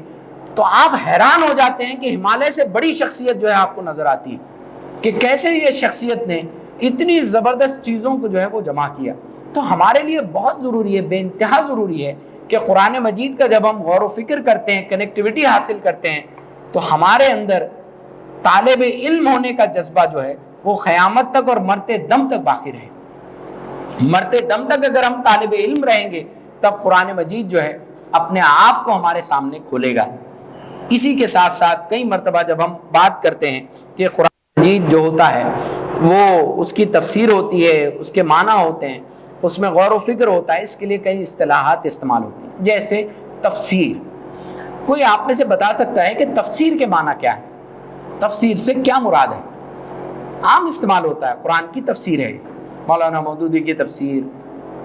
تو آپ حیران ہو جاتے ہیں کہ ہمالیہ سے بڑی شخصیت جو ہے آپ کو نظر آتی ہے کہ کیسے یہ شخصیت نے اتنی زبردست چیزوں کو جو ہے وہ جمع کیا. تو ہمارے لیے بہت ضروری ہے، بے انتہا ضروری ہے کہ قرآن مجید کا جب ہم غور و فکر کرتے ہیں، کنیکٹیوٹی حاصل کرتے ہیں، تو ہمارے اندر طالب علم ہونے کا جذبہ جو ہے وہ قیامت تک اور مرتے دم تک باقی رہے. مرتے دم تک اگر ہم طالب علم رہیں گے تب قرآن مجید جو ہے اپنے آپ کو ہمارے سامنے کھولے گا. اسی کے ساتھ ساتھ کئی مرتبہ جب ہم بات کرتے ہیں کہ قرآن مجید جو ہوتا ہے وہ اس کی تفسیر ہوتی ہے، اس کے معنی ہوتے ہیں، اس میں غور و فکر ہوتا ہے، اس کے لیے کئی اصطلاحات استعمال ہوتی ہیں. جیسے تفسیر، کوئی آپ میں سے بتا سکتا ہے کہ تفسیر کے معنی کیا ہے؟ تفسیر سے کیا مراد ہے؟ عام استعمال ہوتا ہے، قرآن کی تفسیر ہے، مولانا مودودی کی تفسیر،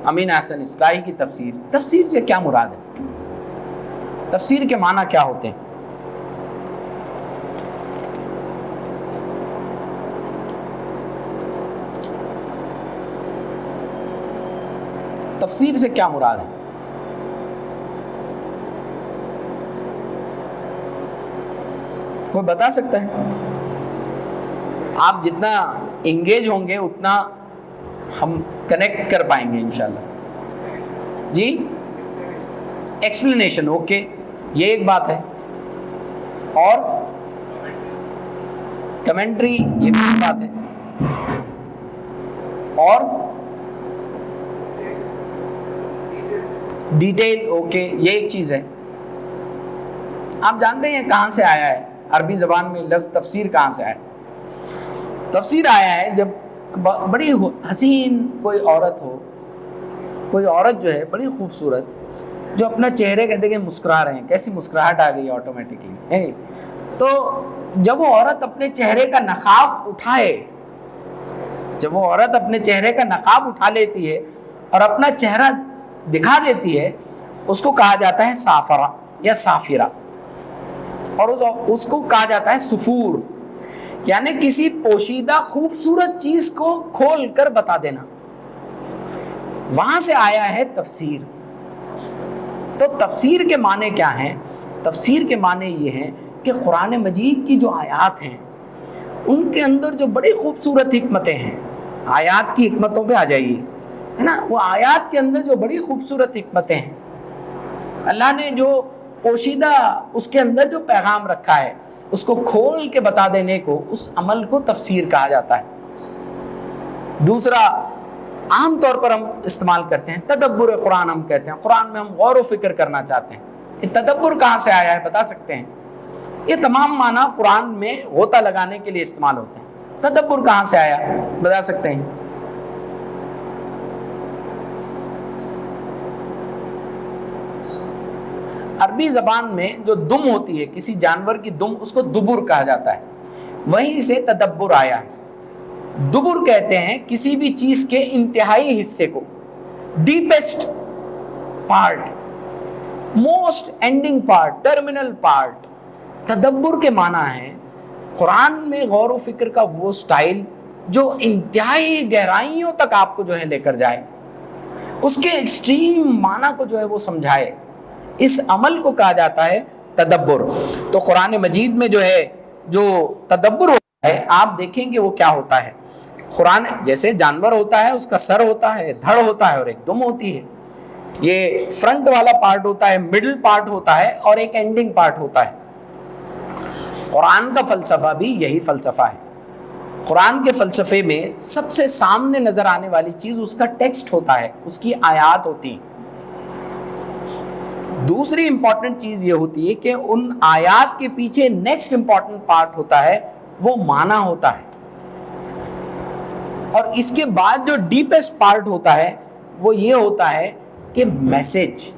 امین احسن اصلاحی کی تفسیر. تفسیر سے کیا مراد ہے؟ تفسیر کے معنی کیا ہوتے ہیں؟ تفسیر سے کیا مراد ہے؟ کوئی بتا سکتا ہے؟ آپ جتنا انگیج ہوں گے اتنا ہم کنیکٹ کر پائیں گے انشاءاللہ. جی، ایکسپلینیشن، اوکے، یہ ایک بات ہے. اور کمنٹری، یہ بھی ایک بات ہے. اور ڈیٹیل، اوکے، یہ ایک چیز ہے. آپ جانتے ہیں کہاں سے آیا ہے عربی زبان میں لفظ تفسیر؟ کہاں سے آیا ہے؟ تفسیر آیا ہے جب بڑی حسین کوئی عورت ہو، کوئی عورت جو ہے بڑی خوبصورت، جو اپنا چہرے کہتے کہ مسکرا رہے ہیں، کیسی مسکراہٹ آ گئی آٹومیٹکلی. تو جب وہ عورت اپنے چہرے کا نقاب اٹھائے، جب وہ عورت اپنے چہرے کا نقاب اٹھا لیتی ہے اور اپنا چہرہ دکھا دیتی ہے، اس کو کہا جاتا ہے سافرہ یا سافرہ، اور اس کو کہا جاتا ہے سفور، یعنی کسی پوشیدہ خوبصورت چیز کو کھول کر بتا دینا. وہاں سے آیا ہے تفسیر. تو تفسیر کے معنی کیا ہیں؟ تفسیر کے معنی یہ ہیں کہ قرآن مجید کی جو آیات ہیں ان کے اندر جو بڑی خوبصورت حکمتیں ہیں، آیات کی حکمتوں پہ آ جائیے، ہے نا. وہ آیات کے اندر جو بڑی خوبصورت حکمتیں ہیں، اللہ نے جو پوشیدہ اس کے اندر جو پیغام رکھا ہے اس کو کھول کے بتا دینے کو، اس عمل کو تفسیر کہا جاتا ہے. دوسرا عام طور پر ہم استعمال کرتے ہیں تدبر قرآن، ہم کہتے ہیں قرآن میں ہم غور و فکر کرنا چاہتے ہیں. یہ تدبر کہاں سے آیا ہے بتا سکتے ہیں؟ یہ تمام معنی قرآن میں غوطہ لگانے کے لیے استعمال ہوتے ہیں. تدبر کہاں سے آیا بتا سکتے ہیں؟ عربی زبان میں جو دم ہوتی ہے کسی جانور کی دم، اس کو دبر کہا جاتا ہے، وہیں سے تدبر آیا ہے. دبر کہتے ہیں کسی بھی چیز کے انتہائی حصے کو، deepest part, most ending part, terminal part. تدبر کے معنی ہے قرآن میں غور و فکر کا وہ سٹائل جو انتہائی گہرائیوں تک آپ کو جو ہے لے کر جائے، اس کے ایکسٹریم معنی کو جو ہے وہ سمجھائے. اس عمل کو کہا جاتا ہے تدبر. تو قرآن مجید میں جو ہے جو تدبر ہوتا ہے، آپ دیکھیں گے وہ کیا ہوتا ہے. قرآن جیسے جانور ہوتا ہے، اس کا سر ہوتا ہے، دھڑ ہوتا ہے اور ایک دم ہوتی ہے. یہ فرنٹ والا پارٹ ہوتا ہے، مڈل پارٹ ہوتا ہے اور ایک اینڈنگ پارٹ ہوتا ہے. قرآن کا فلسفہ بھی یہی فلسفہ ہے. قرآن کے فلسفے میں سب سے سامنے نظر آنے والی چیز اس کا ٹیکسٹ ہوتا ہے، اس کی آیات ہوتی ہیں. دوسری امپورٹنٹ چیز یہ ہوتی ہے کہ ان آیات کے پیچھے نیکسٹ امپورٹنٹ پارٹ ہوتا ہے، وہ معنی ہوتا ہے. اور اس کے بعد جو ڈیپسٹ پارٹ ہوتا ہے وہ یہ ہوتا ہے کہ میسج.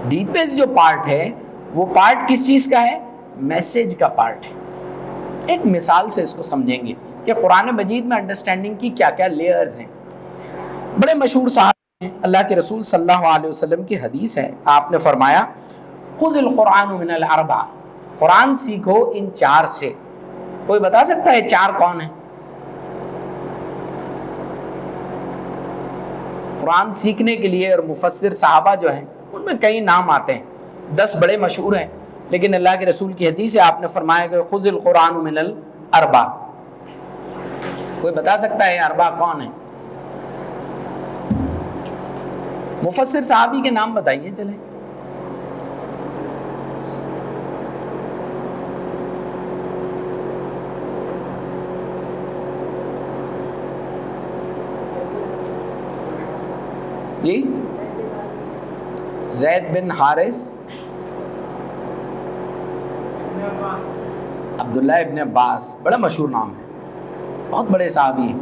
ڈیپسٹ جو پارٹ ہے وہ پارٹ کس چیز کا ہے؟ میسج کا پارٹ ہے. ایک مثال سے اس کو سمجھیں گے کہ قرآن مجید میں انڈرسٹینڈنگ کی کیا کیا لیئرز ہیں. بڑے مشہور صاحب ہیں، اللہ کے رسول صلی اللہ علیہ وسلم کی حدیث ہے، آپ نے فرمایا خذ القرآن من الاربع، قرآن سیکھو ان چار سے. کوئی بتا سکتا ہے چار کون ہیں؟ قرآن سیکھنے کے لیے، اور مفسر صحابہ جو ہیں ان میں کئی نام آتے ہیں، 10 بڑے مشہور ہیں، لیکن اللہ کے رسول کی حدیث ہے آپ نے فرمایا کہ خذ القرآن من الاربع. کوئی بتا سکتا ہے اربع کون ہیں؟ مفسر صحابی کے نام بتائیے. چلیں جی. زید بن حارث، عبداللہ ابن عباس، بڑا مشہور نام ہے، بہت بڑے صحابی ہیں.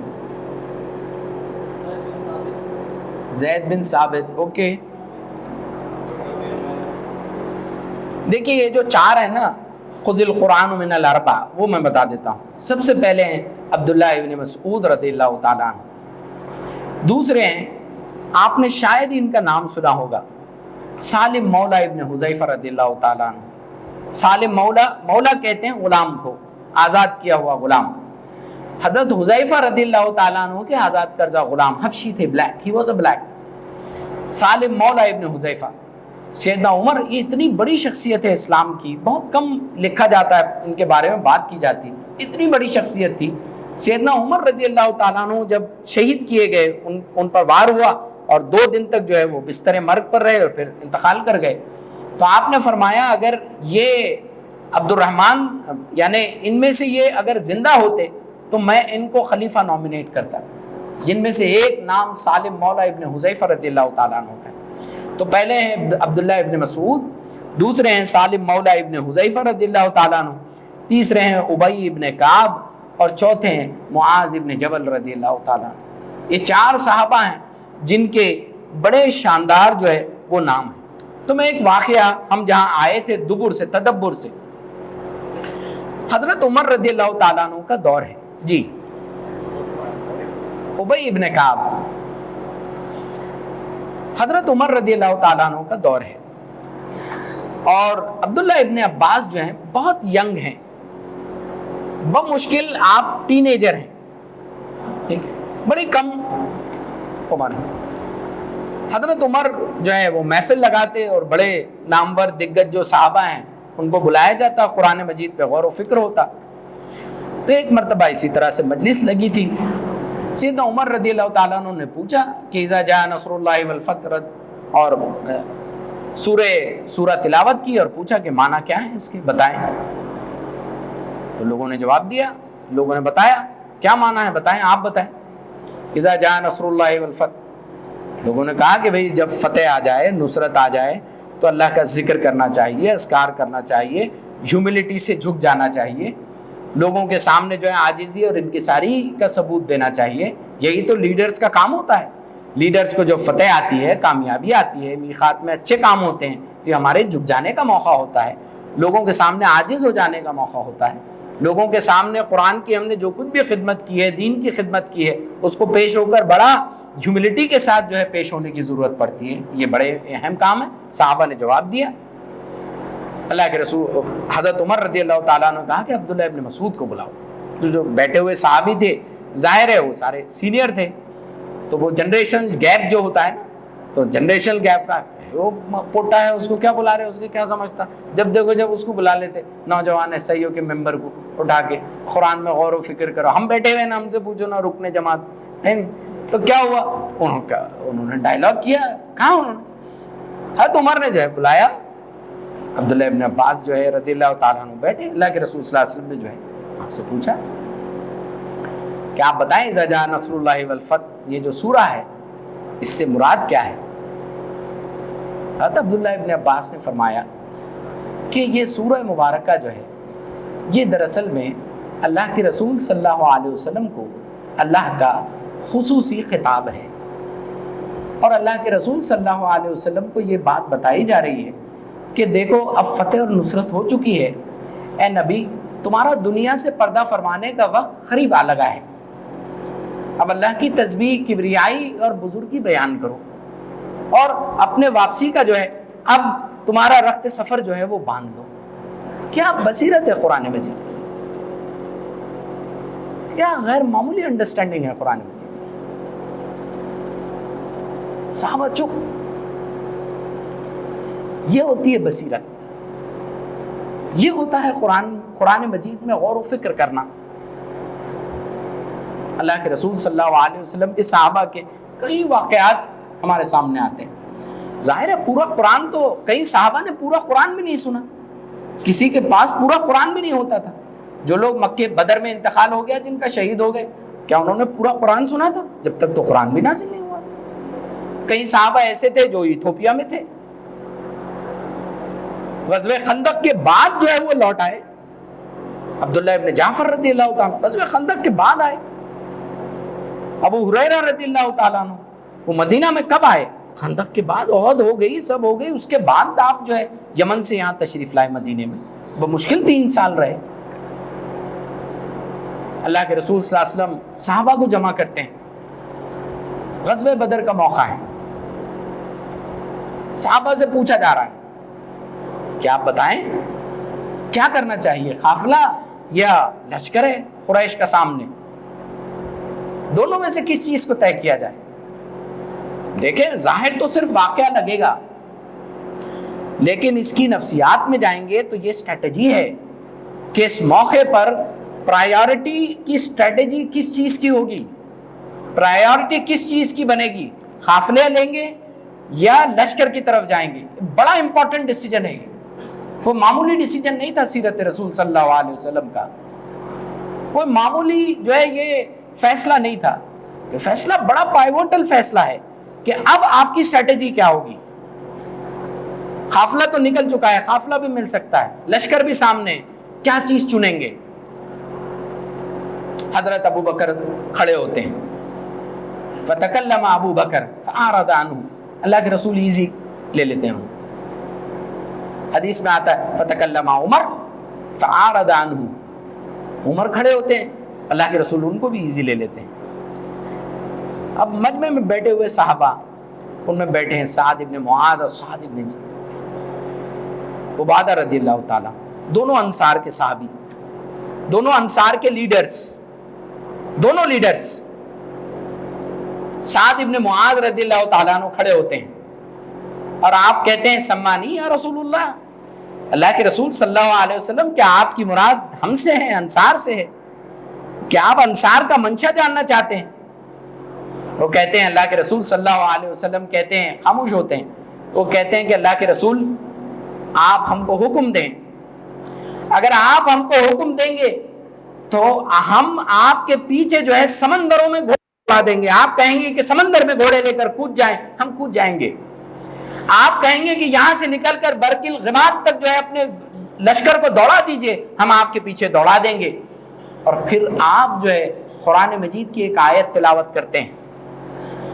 زید بن ثابت، اوکے. دیکھیے یہ جو چار ہیں نا، خذ القرآن من الاربع، وہ میں بتا دیتا ہوں. سب سے پہلے ہیں عبداللہ ابن مسعود رضی اللہ تعالیٰ عنہ. دوسرے ہیں، آپ نے شاید ان کا نام سنا ہوگا، سالم مولا ابن حذیفہ رضی اللہ تعالیٰ عنہ. سالم مولا کہتے ہیں غلام کو، آزاد کیا ہوا غلام. حضرت حذیفہ رضی اللہ تعالیٰ عنہ کے آزاد کردہ غلام، حبشی تھے، black, he was a black. سالم مولا ابن حذیفہ. سیدنا عمر، یہ اتنی بڑی شخصیت ہے اسلام کی، بہت کم لکھا جاتا ہے ان کے بارے میں، بات کی جاتی، اتنی بڑی شخصیت تھی. سیدنا عمر رضی اللہ تعالیٰ عنہ جب شہید کیے گئے، ان پر وار ہوا اور 2 دن تک جو ہے وہ بستر مرگ پر رہے اور پھر انتقال کر گئے. تو آپ نے فرمایا اگر یہ عبد الرحمن یعنی ان میں سے یہ اگر زندہ ہوتے تو میں ان کو خلیفہ نامینیٹ کرتا، جن میں سے ایک نام سالم مولا ابن حذیفہ رضی اللہ تعالیٰ عنہ کا. تو پہلے ہیں عبداللہ ابن مسعود، دوسرے ہیں سالم مولا ابن حذیفہ رضی اللہ تعالیٰ عنہ، تیسرے ہیں ابی ابن کعب، اور چوتھے ہیں معاذ ابن جبل رضی اللہ تعالیٰ عنہ. یہ 4 صحابہ ہیں جن کے بڑے شاندار جو ہے وہ نام ہیں. تو میں ایک واقعہ، ہم جہاں آئے تھے دبر سے، تدبر سے، حضرت عمر رضی اللہ تعالیٰ عنہ کا دور ہے. جی، ابی ابن کعب، حضرت عمر رضی اللہ تعالیٰ عنہ کا دور ہے. اور عبداللہ ابن عباس جو ہیں بہت ینگ ہیں، بمشکل آپ ٹین ایجر ہیں، ٹھیک ہے، بڑی کم عمر. حضرت عمر جو ہے وہ محفل لگاتے اور بڑے نامور دگج جو صحابہ ہیں ان کو بلایا جاتا، قرآن مجید پہ غور و فکر ہوتا. تو ایک مرتبہ اسی طرح سے مجلس لگی تھی سیدنا عمر رضی اللہ تعالیٰ عنہ نے پوچھا کہ اذا جاء نصر اللہ والفتح، اور سورہ تلاوت کی اور پوچھا کہ معنی کیا ہے اس کے، بتائیں۔ تو لوگوں نے جواب دیا، لوگوں نے بتایا کیا معنی ہے، بتائیں، آپ بتائیں۔ اذا جاء نصر اللہ والفتح، لوگوں نے کہا کہ بھئی جب فتح آ جائے، نصرت آ جائے تو اللہ کا ذکر کرنا چاہیے، اذکار کرنا چاہیے، ہیوملٹی سے جھک جانا چاہیے، لوگوں کے سامنے جو ہے عاجزی اور انکساری کا ثبوت دینا چاہیے۔ یہی تو لیڈرز کا کام ہوتا ہے۔ لیڈرز کو جب فتح آتی ہے، کامیابی آتی ہے، میقات میں اچھے کام ہوتے ہیں، تو یہ ہمارے جھک جانے کا موقع ہوتا ہے، لوگوں کے سامنے عاجز ہو جانے کا موقع ہوتا ہے، لوگوں کے سامنے قرآن کی ہم نے جو کچھ بھی خدمت کی ہے، دین کی خدمت کی ہے، اس کو پیش ہو کر بڑا ہیوملٹی کے ساتھ جو ہے پیش ہونے کی ضرورت پڑتی ہے۔ یہ بڑے اہم کام ہے۔ صحابہ نے جواب دیا۔ اللہ کے رسول حضرت عمر رضی اللہ تعالیٰ نے کہا کہ عبداللہ ابن مسعود کو بلاؤ۔ جو بیٹھے ہوئے صحابی تھے، ظاہر ہے وہ سارے سینئر تھے، تو وہ جنریشن گیپ جو ہوتا ہے نا، تو جنریشن گیپ کا وہ پوٹا ہے، اس کو کیا بلا رہے، اس کے کیا سمجھتا، جب دیکھو جب اس کو بلا لیتے نوجوان ایسائیوں کے ممبر کو اٹھا کے، قرآن میں غور و فکر کرو، ہم بیٹھے ہوئے نا، ہم سے پوچھو نا رکن جماعت نہیں، تو کیا ہوا، انہوں نے ڈائلاگ کیا، کہاں انہوں نے، حضرت عمر نے جو ہے بلایا، عبداللہ ابن عباس جو ہے رضی اللہ تعالیٰ عنہ بیٹھے، اللہ کے رسول صلی اللہ علیہ وسلم نے جو ہے آپ سے پوچھا کہ آپ بتائیں اذا جاء نصر اللہ والفتح، یہ جو سورہ ہے اس سے مراد کیا ہے؟ حضرت عبداللہ ابن عباس نے فرمایا کہ یہ سورہ مبارکہ جو ہے یہ دراصل میں اللہ کے رسول صلی اللہ علیہ وسلم کو اللہ کا خصوصی خطاب ہے، اور اللہ کے رسول صلی اللہ علیہ وسلم کو یہ بات بتائی جا رہی ہے کہ دیکھو اب فتح اور نصرت ہو چکی ہے، اے نبی تمہارا دنیا سے پردہ فرمانے کا وقت قریب آ لگا ہے، اب اللہ کی تسبیح، کبریائی اور بزرگی بیان کرو، اور اپنے واپسی کا جو ہے اب تمہارا رخت سفر جو ہے وہ باندھ دو۔ کیا بصیرت ہے قرآن مجید کی، کیا غیر معمولی انڈرسٹینڈنگ ہے قرآن مجید کی۔ صحابہ چپ، یہ ہوتی ہے بصیرت، یہ ہوتا ہے قرآن مجید میں غور و فکر کرنا۔ اللہ کے رسول صلی اللہ علیہ وسلم کے صحابہ کے کئی واقعات ہمارے سامنے آتے ہیں۔ ظاہر ہے پورا قرآن تو کئی صحابہ نے پورا قرآن بھی نہیں سنا، کسی کے پاس پورا قرآن بھی نہیں ہوتا تھا۔ جو لوگ مکے بدر میں انتقال ہو گیا، جن کا شہید ہو گئے، کیا انہوں نے پورا قرآن سنا تھا؟ جب تک تو قرآن بھی نازل نہیں ہوا تھا۔ کئی صحابہ ایسے تھے جو ایتھوپیا میں تھے، غزوہ خندق کے بعد جو ہے وہ لوٹ آئے۔ عبداللہ ابن جعفر رضی اللہ تعالیٰ غزوہ خندق کے بعد آئے۔ ابو ہریرہ رضی اللہ تعالیٰ عنہ وہ مدینہ میں کب آئے؟ خندق کے بعد، احد ہو گئی، سب ہو گئی، اس کے بعد آپ جو ہے یمن سے یہاں تشریف لائے مدینے میں، بمشکل 3 سال رہے۔ اللہ کے رسول صلی اللہ علیہ وسلم صحابہ کو جمع کرتے ہیں، غزوہ بدر کا موقع ہے، صحابہ سے پوچھا جا رہا ہے کہ آپ بتائیں کیا کرنا چاہیے، قافلہ یا لشکر ہے قریش کا سامنے، دونوں میں سے کس چیز کو طے کیا جائے؟ دیکھیں ظاہر تو صرف واقعہ لگے گا، لیکن اس کی نفسیات میں جائیں گے تو یہ اسٹریٹجی ہے کہ اس موقع پر پرائیورٹی کی اسٹریٹجی کس چیز کی ہوگی، پرائیورٹی کس چیز کی بنے گی، قافلے لیں گے یا لشکر کی طرف جائیں گے۔ بڑا امپورٹنٹ ڈیسیجن ہے، وہ معمولی ڈیسیجن نہیں تھا سیرت رسول صلی اللہ علیہ وسلم کا، کوئی معمولی جو ہے یہ فیصلہ نہیں تھا، یہ فیصلہ بڑا پائیوٹل فیصلہ ہے کہ اب آپ کی اسٹریٹجی کیا ہوگی۔ قافلہ تو نکل چکا ہے، قافلہ بھی مل سکتا ہے، لشکر بھی سامنے، کیا چیز چنیں گے؟ حضرت ابو بکر کھڑے ہوتے ہیں، فتکلم ابو بکر فاعرض عنہ، اللہ کے رسول ایزی لے لیتے ہیں، حدیث میں آتا ہے فتکلم عمر فاعرض عنہ، عمر کھڑے ہوتے ہیں، اللہ کے رسول ان کو بھی ایزی لے لیتے ہیں۔ اب مجمع میں بیٹھے ہوئے صحابہ، ان میں بیٹھے ہیں سعد ابن معاذ اور سعد ابن عبادہ رضی اللہ تعالیٰ، دونوں انصار کے صحابی، دونوں انصار کے لیڈرز، دونوں لیڈرز۔ سعد ابن معاذ رضی اللہ تعالیٰ عنہ کھڑے ہوتے ہیں اور آپ کہتے ہیں سمانی یا رسول اللہ، اللہ کے رسول صلی اللہ علیہ وسلم، کیا آپ کی مراد ہم سے ہے، انصار سے ہے؟ کیا آپ انصار کا منشا جاننا چاہتے ہیں؟ وہ کہتے ہیں اللہ کے رسول صلی اللہ علیہ وسلم کہتے ہیں، خاموش ہوتے ہیں، وہ کہتے ہیں کہ اللہ کے رسول آپ ہم کو حکم دیں، اگر آپ ہم کو حکم دیں گے تو ہم آپ کے پیچھے جو ہے سمندروں میں گھوڑے اڑا دیں گے. آپ کہیں گے کہ سمندر میں گھوڑے لے کر کود جائیں، ہم کود جائیں گے. آپ کہیں گے کہ یہاں سے نکل کر برق الغماد تک جو ہے اپنے لشکر کو دوڑا دیجئے، ہم آپ کے پیچھے دوڑا دیں گے. اور پھر آپ جو ہے قرآن مجید کی ایک آیت تلاوت کرتے ہیں.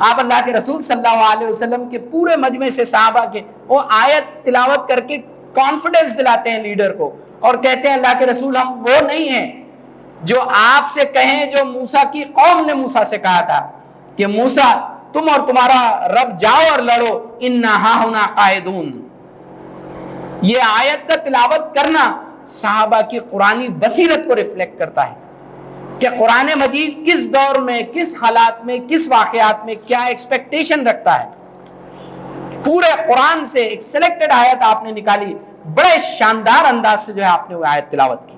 آپ اللہ کے رسول صلی اللہ علیہ وسلم کے پورے مجمع سے صحابہ کے وہ آیت تلاوت کر کے کانفیڈنس دلاتے ہیں لیڈر کو، اور کہتے ہیں اللہ کے رسول ہم وہ نہیں ہیں جو آپ سے کہیں جو موسیٰ کی قوم نے موسیٰ سے کہا تھا کہ موسیٰ تم اور تمہارا رب جاؤ اور لڑو، اِنَّا ہَاہُنَا قَاعِدُونَ. یہ آیت کا تلاوت کرنا صحابہ کی قرآنی بصیرت کو ریفلیکٹ کرتا ہے کہ قرآن مجید کس دور میں، کس حالات میں، کس واقعات میں کیا ایکسپیکٹیشن رکھتا ہے. پورے قرآن سے ایک سلیکٹڈ آیت آپ نے نکالی، بڑے شاندار انداز سے جو ہے آپ نے وہ آیت تلاوت کی.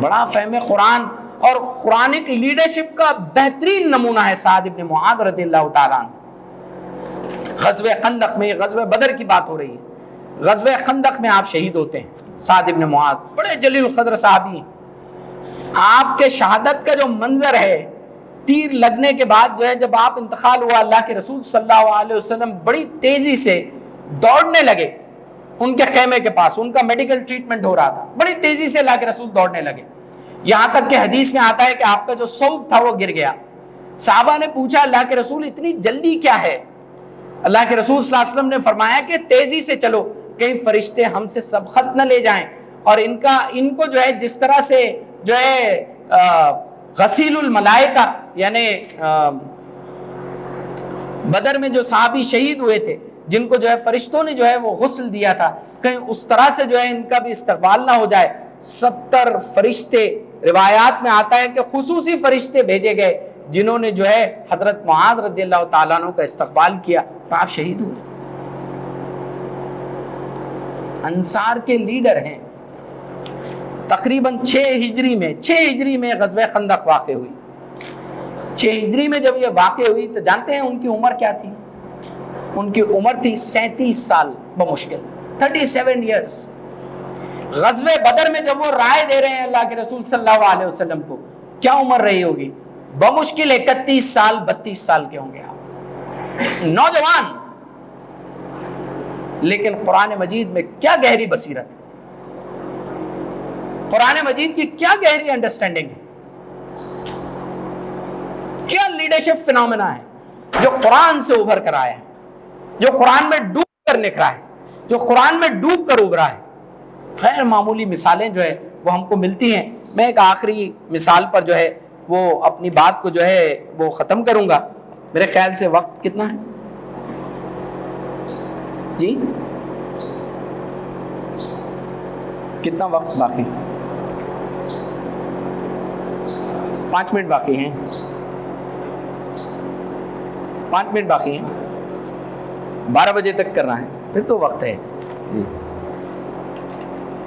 بڑا فہم قرآن اور قرآنک لیڈرشپ کا بہترین نمونہ ہے سعد ابن معاذ رضی اللہ تعالیٰ عنہ. غزوہ خندق میں، غزوہ بدر کی بات ہو رہی ہے، غزوہ خندق میں آپ شہید ہوتے ہیں. سعد ابن معاذ بڑے جلیل القدر صحابی ہیں. آپ کے شہادت کا جو منظر ہے، تیر لگنے کے بعد جو ہے جب آپ انتقال ہوا، اللہ کے رسول صلی اللہ علیہ وسلم بڑی تیزی سے دوڑنے لگے ان کے خیمے کے پاس، ان کا میڈیکل ٹریٹمنٹ ہو رہا تھا، بڑی تیزی سے اللہ کے رسول دوڑنے لگے، یہاں تک کہ حدیث میں آتا ہے کہ آپ کا جو ثوب تھا وہ گر گیا. صحابہ نے پوچھا اللہ کے رسول اتنی جلدی کیا ہے؟ اللہ کے رسول صلی اللہ علیہ وسلم نے فرمایا کہ تیزی سے چلو، کہیں فرشتے ہم سے سبقت نہ لے جائیں، اور ان کو جو ہے جس طرح سے جو ہے غسیل الملائکہ، یعنی بدر میں جو صحابی شہید ہوئے تھے جن کو جو ہے فرشتوں نے جو ہے وہ غسل دیا تھا، کہیں اس طرح سے جو ہے ان کا بھی استقبال نہ ہو جائے. 70 فرشتے، روایات میں آتا ہے کہ خصوصی فرشتے بھیجے گئے جنہوں نے جو ہے حضرت معاذ رضی اللہ تعالیٰ عنہ کا استقبال کیا، تو آپ شہید ہوئے. انصار کے لیڈر ہیں. تقریباً 6 ہجری میں غزوہ خندق واقع ہوئی. 6 ہجری میں جب یہ واقع ہوئی تو جانتے ہیں ان کی عمر کیا تھی؟ ان کی عمر تھی 37 سال بمشکل، 37 ایئرس. غزوہ بدر میں جب وہ رائے دے رہے ہیں اللہ کے رسول صلی اللہ علیہ وسلم کو، کیا عمر رہی ہوگی؟ بمشکل 31 سال 32 سال کے ہوں گے آپ، نوجوان. لیکن قرآن مجید میں کیا گہری بصیرت ہے، قرآن مجید کی کیا گہری انڈرسٹینڈنگ ہے، کیا لیڈرشپ فینومینا ہے جو قرآن سے ابھر کر آیا ہے، جو قرآن میں ڈوب کر نکلا ہے، جو قرآن میں ڈوب کر ابھرا ہے. غیر معمولی مثالیں جو ہے وہ ہم کو ملتی ہیں. میں ایک آخری مثال پر جو ہے وہ اپنی بات کو جو ہے وہ ختم کروں گا. میرے خیال سے وقت کتنا ہے جی؟ کتنا وقت باقی؟ 5 منٹ باقی ہیں. 5 منٹ باقی ہیں. 12 بجے تک کرنا ہے، پھر تو وقت ہے جی.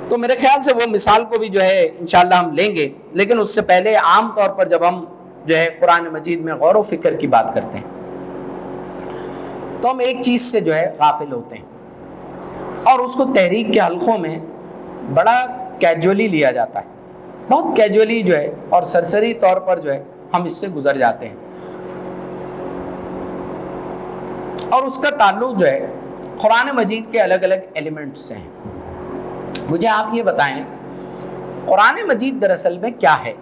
تو میرے خیال سے وہ مثال کو بھی جو ہے انشاءاللہ ہم لیں گے، لیکن اس سے پہلے عام طور پر جب ہم جو ہے قرآن مجید میں غور و فکر کی بات کرتے ہیں تو ہم ایک چیز سے جو ہے غافل ہوتے ہیں، اور اس کو تحریک کے حلقوں میں بڑا کیجولی لیا جاتا ہے، بہت کیجولی جو ہے اور سرسری طور پر جو ہے ہم اس سے گزر جاتے ہیں. اور اس کا تعلق جو ہے قرآن مجید کے الگ الگ ایلیمنٹ سے ہیں. مجھے آپ یہ بتائیں قرآن مجید دراصل میں کیا ہے؟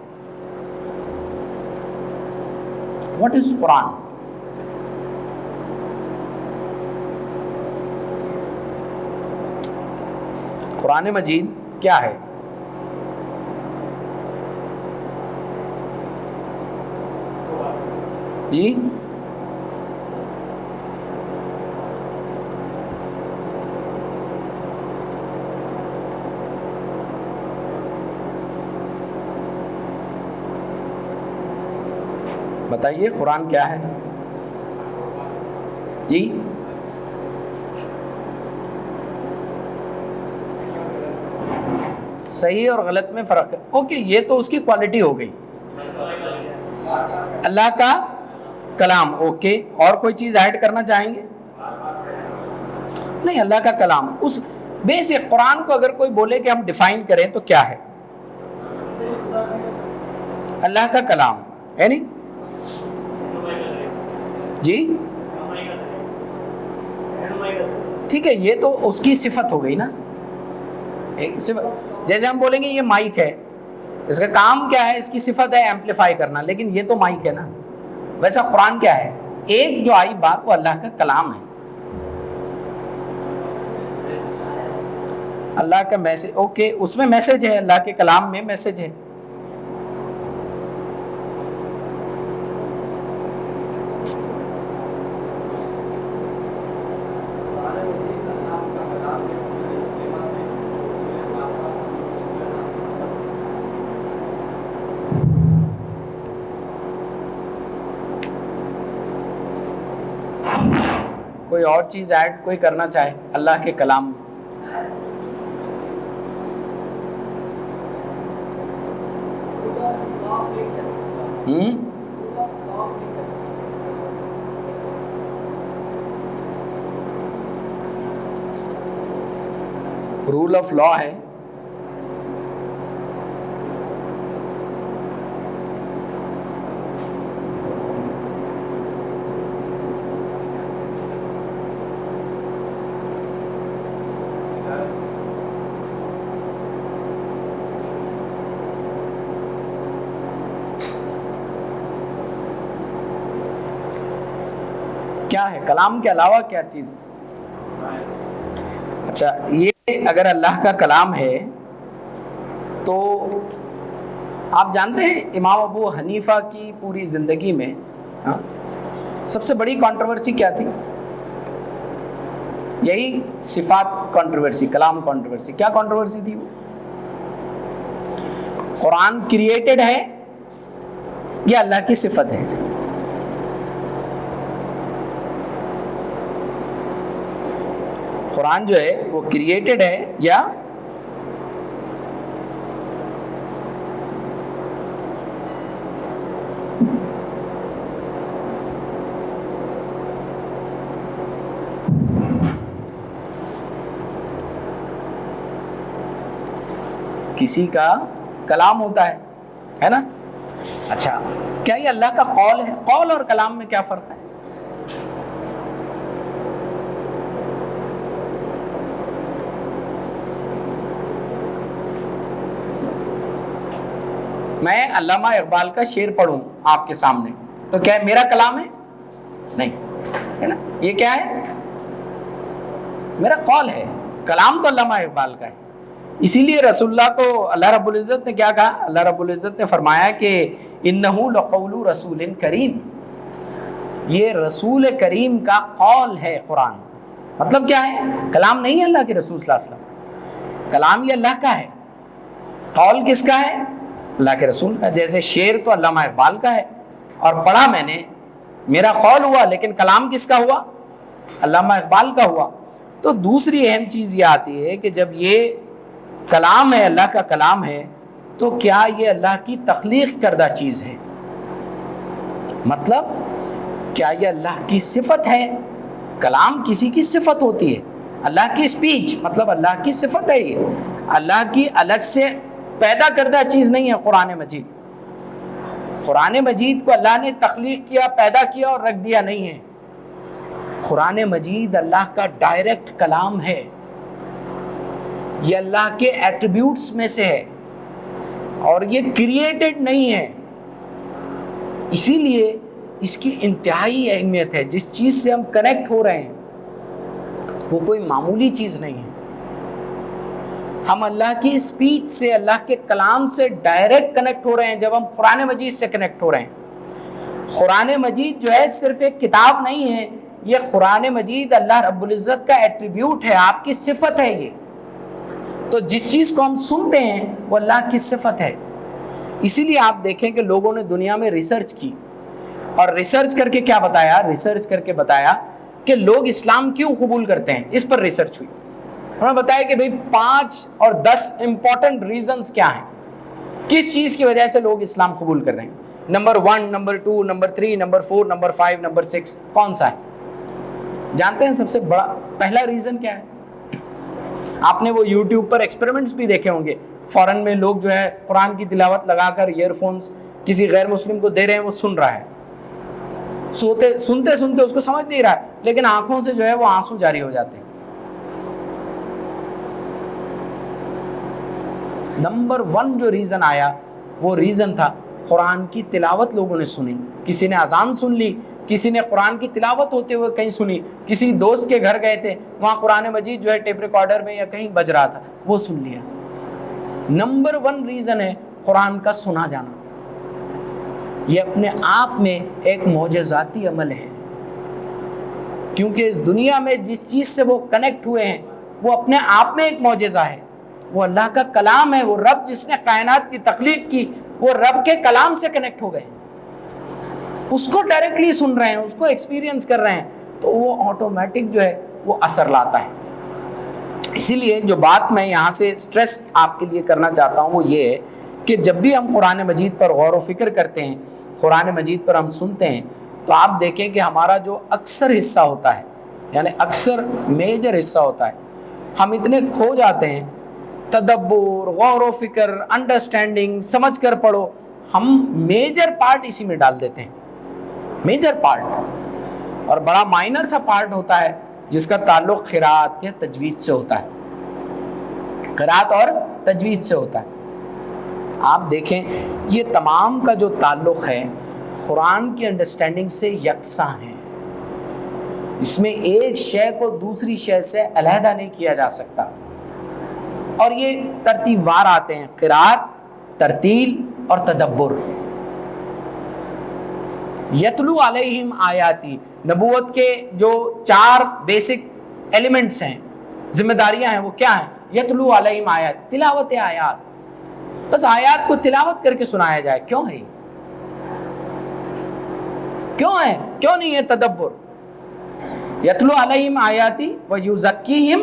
واٹ از قرآن؟ قرآن مجید کیا ہے؟ جی بتائیے قرآن کیا ہے؟ جی صحیح اور غلط میں فرق ہے. اوکے، یہ تو اس کی کوالٹی ہو گئی، اللہ کا کلام، اوکے، اور کوئی چیز ایڈ کرنا چاہیں گے؟ نہیں، اللہ کا کلام، اس بیسک قرآن کو اگر کوئی بولے کہ ہم ڈیفائن کریں تو کیا ہے؟ اللہ کا کلام ہے نہیں جی، ٹھیک ہے، یہ تو اس کی صفت ہو گئی نا، جیسے ہم بولیں گے یہ مائک ہے، اس کا کام کیا ہے؟ اس کی صفت ہے ایمپلیفائی کرنا، لیکن یہ تو مائک ہے نا۔ ویسا قرآن کیا ہے؟ ایک جو آئی بات وہ اللہ کا کلام ہے، اللہ کا میسج، اوکے، اس میں میسج ہے، اللہ کے کلام میں میسج ہے۔ کوئی اور چیز ایڈ کوئی کرنا چاہے اللہ کے کلام؟ رول آف لا ہے، کیا ہے کلام کے علاوہ کیا چیز؟ اچھا، یہ اگر اللہ کا کلام ہے تو آپ جانتے ہیں امام ابو حنیفہ کی پوری زندگی میں سب سے بڑی کنٹروورسی کیا تھی؟ یہی صفات کنٹروورسی، کلام کنٹروورسی۔ کیا کنٹروورسی تھی وہ؟ قرآن کریٹڈ ہے یا اللہ کی صفت ہے؟ قرآن جو ہے وہ کریٹڈ ہے یا کسی کا کلام ہوتا ہے نا؟ اچھا، کیا یہ اللہ کا قول ہے؟ قول اور کلام میں کیا فرق ہے؟ میں علامہ اقبال کا شعر پڑھوں آپ کے سامنے تو کیا میرا کلام ہے؟ نہیں، ہے نا؟ یہ کیا ہے؟ میرا قول ہے۔ کلام تو علامہ اقبال کا ہے۔ اسی لیے رسول اللہ کو اللہ رب العزت نے کیا کہا؟ اللہ رب العزت نے فرمایا کہ انہ لقول رسول کریم، یہ رسول کریم کا قول ہے قرآن۔ مطلب کیا ہے؟ کلام نہیں ہے اللہ کے رسول صلی اللہ علیہ وسلم، کلام یہ اللہ کا ہے۔ قول کس کا ہے؟ اللہ کے رسول کا۔ جیسے شعر تو علامہ اقبال کا ہے اور پڑھا میں نے، میرا قول ہوا، لیکن کلام کس کا ہوا؟ علامہ اقبال کا ہوا۔ تو دوسری اہم چیز یہ آتی ہے کہ جب یہ کلام ہے، اللہ کا کلام ہے، تو کیا یہ اللہ کی تخلیق کردہ چیز ہے؟ مطلب کیا یہ اللہ کی صفت ہے؟ کلام کسی کی صفت ہوتی ہے، اللہ کی اسپیچ مطلب اللہ کی صفت ہے، یہ اللہ کی الگ سے پیدا کردہ چیز نہیں ہے۔ قرآن مجید، قرآن مجید کو اللہ نے تخلیق کیا، پیدا کیا اور رکھ دیا نہیں ہے۔ قرآن مجید اللہ کا ڈائریکٹ کلام ہے، یہ اللہ کے ایٹریبیوٹس میں سے ہے اور یہ کریٹڈ نہیں ہے۔ اسی لیے اس کی انتہائی اہمیت ہے۔ جس چیز سے ہم کنیکٹ ہو رہے ہیں وہ کوئی معمولی چیز نہیں ہے۔ ہم اللہ کی اسپیچ سے، اللہ کے کلام سے ڈائریکٹ کنیکٹ ہو رہے ہیں جب ہم قرآن مجید سے کنیکٹ ہو رہے ہیں۔ قرآن مجید جو ہے صرف ایک کتاب نہیں ہے، یہ قرآن مجید اللہ رب العزت کا ایٹریبیوٹ ہے، آپ کی صفت ہے یہ۔ تو جس چیز کو ہم سنتے ہیں وہ اللہ کی صفت ہے۔ اسی لیے آپ دیکھیں کہ لوگوں نے دنیا میں ریسرچ کی اور ریسرچ کر کے کیا بتایا؟ ریسرچ کر کے بتایا کہ لوگ اسلام کیوں قبول کرتے ہیں، اس پر ریسرچ ہوئی۔ انہوں نے بتایا کہ بھئی 5 اور 10 امپورٹنٹ ریزنز کیا ہیں، کس چیز کی وجہ سے لوگ اسلام قبول کر رہے ہیں۔ Number 1، number 2، number 3، number 4، number 5، number 6 کون سا ہے؟ جانتے ہیں سب سے بڑا پہلا ریزن کیا ہے؟ آپ نے وہ یوٹیوب پر ایکسپیریمنٹس بھی دیکھے ہوں گے، فورن میں لوگ جو ہے قرآن کی تلاوت لگا کر ایئر فونس کسی غیر مسلم کو دے رہے ہیں، وہ سن رہا ہے، سنتے سنتے اس کو سمجھ نہیں رہا ہے، لیکن آنکھوں سے جو ہے وہ آنسو جاری ہو جاتے ہیں۔ نمبر 1 جو ریزن آیا وہ ریزن تھا قرآن کی تلاوت لوگوں نے سنی، کسی نے اذان سن لی، کسی نے قرآن کی تلاوت ہوتے ہوئے کہیں سنی، کسی دوست کے گھر گئے تھے، وہاں قرآن مجید جو ہے ٹیپ ریکارڈر میں یا کہیں بج رہا تھا، وہ سن لیا۔ نمبر 1 ریزن ہے قرآن کا سنا جانا۔ یہ اپنے آپ میں ایک معجزاتی عمل ہے، کیونکہ اس دنیا میں جس چیز سے وہ کنیکٹ ہوئے ہیں وہ اپنے آپ میں ایک معجزہ ہے، وہ اللہ کا کلام ہے، وہ رب جس نے کائنات کی تخلیق کی، وہ رب کے کلام سے کنیکٹ ہو گئے ہیں، اس کو ڈائریکٹلی سن رہے ہیں، اس کو ایکسپیرینس کر رہے ہیں، تو وہ آٹومیٹک جو ہے وہ اثر لاتا ہے۔ اسی لیے جو بات میں یہاں سے سٹریس آپ کے لیے کرنا چاہتا ہوں وہ یہ ہے کہ جب بھی ہم قرآن مجید پر غور و فکر کرتے ہیں، قرآن مجید پر ہم سنتے ہیں، تو آپ دیکھیں کہ ہمارا جو اکثر حصہ ہوتا ہے، یعنی اکثر میجر حصہ ہوتا ہے، ہم اتنے کھو جاتے ہیں، تدبر، غور و فکر، انڈرسٹینڈنگ، سمجھ کر پڑھو، ہم میجر پارٹ اسی میں ڈال دیتے ہیں، میجر پارٹ، اور بڑا مائنر سا پارٹ ہوتا ہے جس کا تعلق قرات یا تجوید سے ہوتا ہے، قرات اور تجوید سے ہوتا ہے۔ آپ دیکھیں یہ تمام کا جو تعلق ہے قرآن کی انڈرسٹینڈنگ سے یکساں ہے، اس میں ایک شے کو دوسری شے سے علیحدہ نہیں کیا جا سکتا، اور یہ ترتیب وار آتے ہیں، قرات، ترتیل اور تدبر۔ یتلو علیہم آیاتی، نبوت کے جو 4 بیسک ایلیمنٹس ہیں، ذمہ داریاں ہیں، وہ کیا ہیں؟ یتلو علیہم آیات، تلاوت آیات، بس آیات کو تلاوت کر کے سنایا جائے۔ کیوں ہے؟ کیوں ہے؟ کیوں نہیں ہے تدبر؟ یتلو علیہم آیاتی ویزکیہم،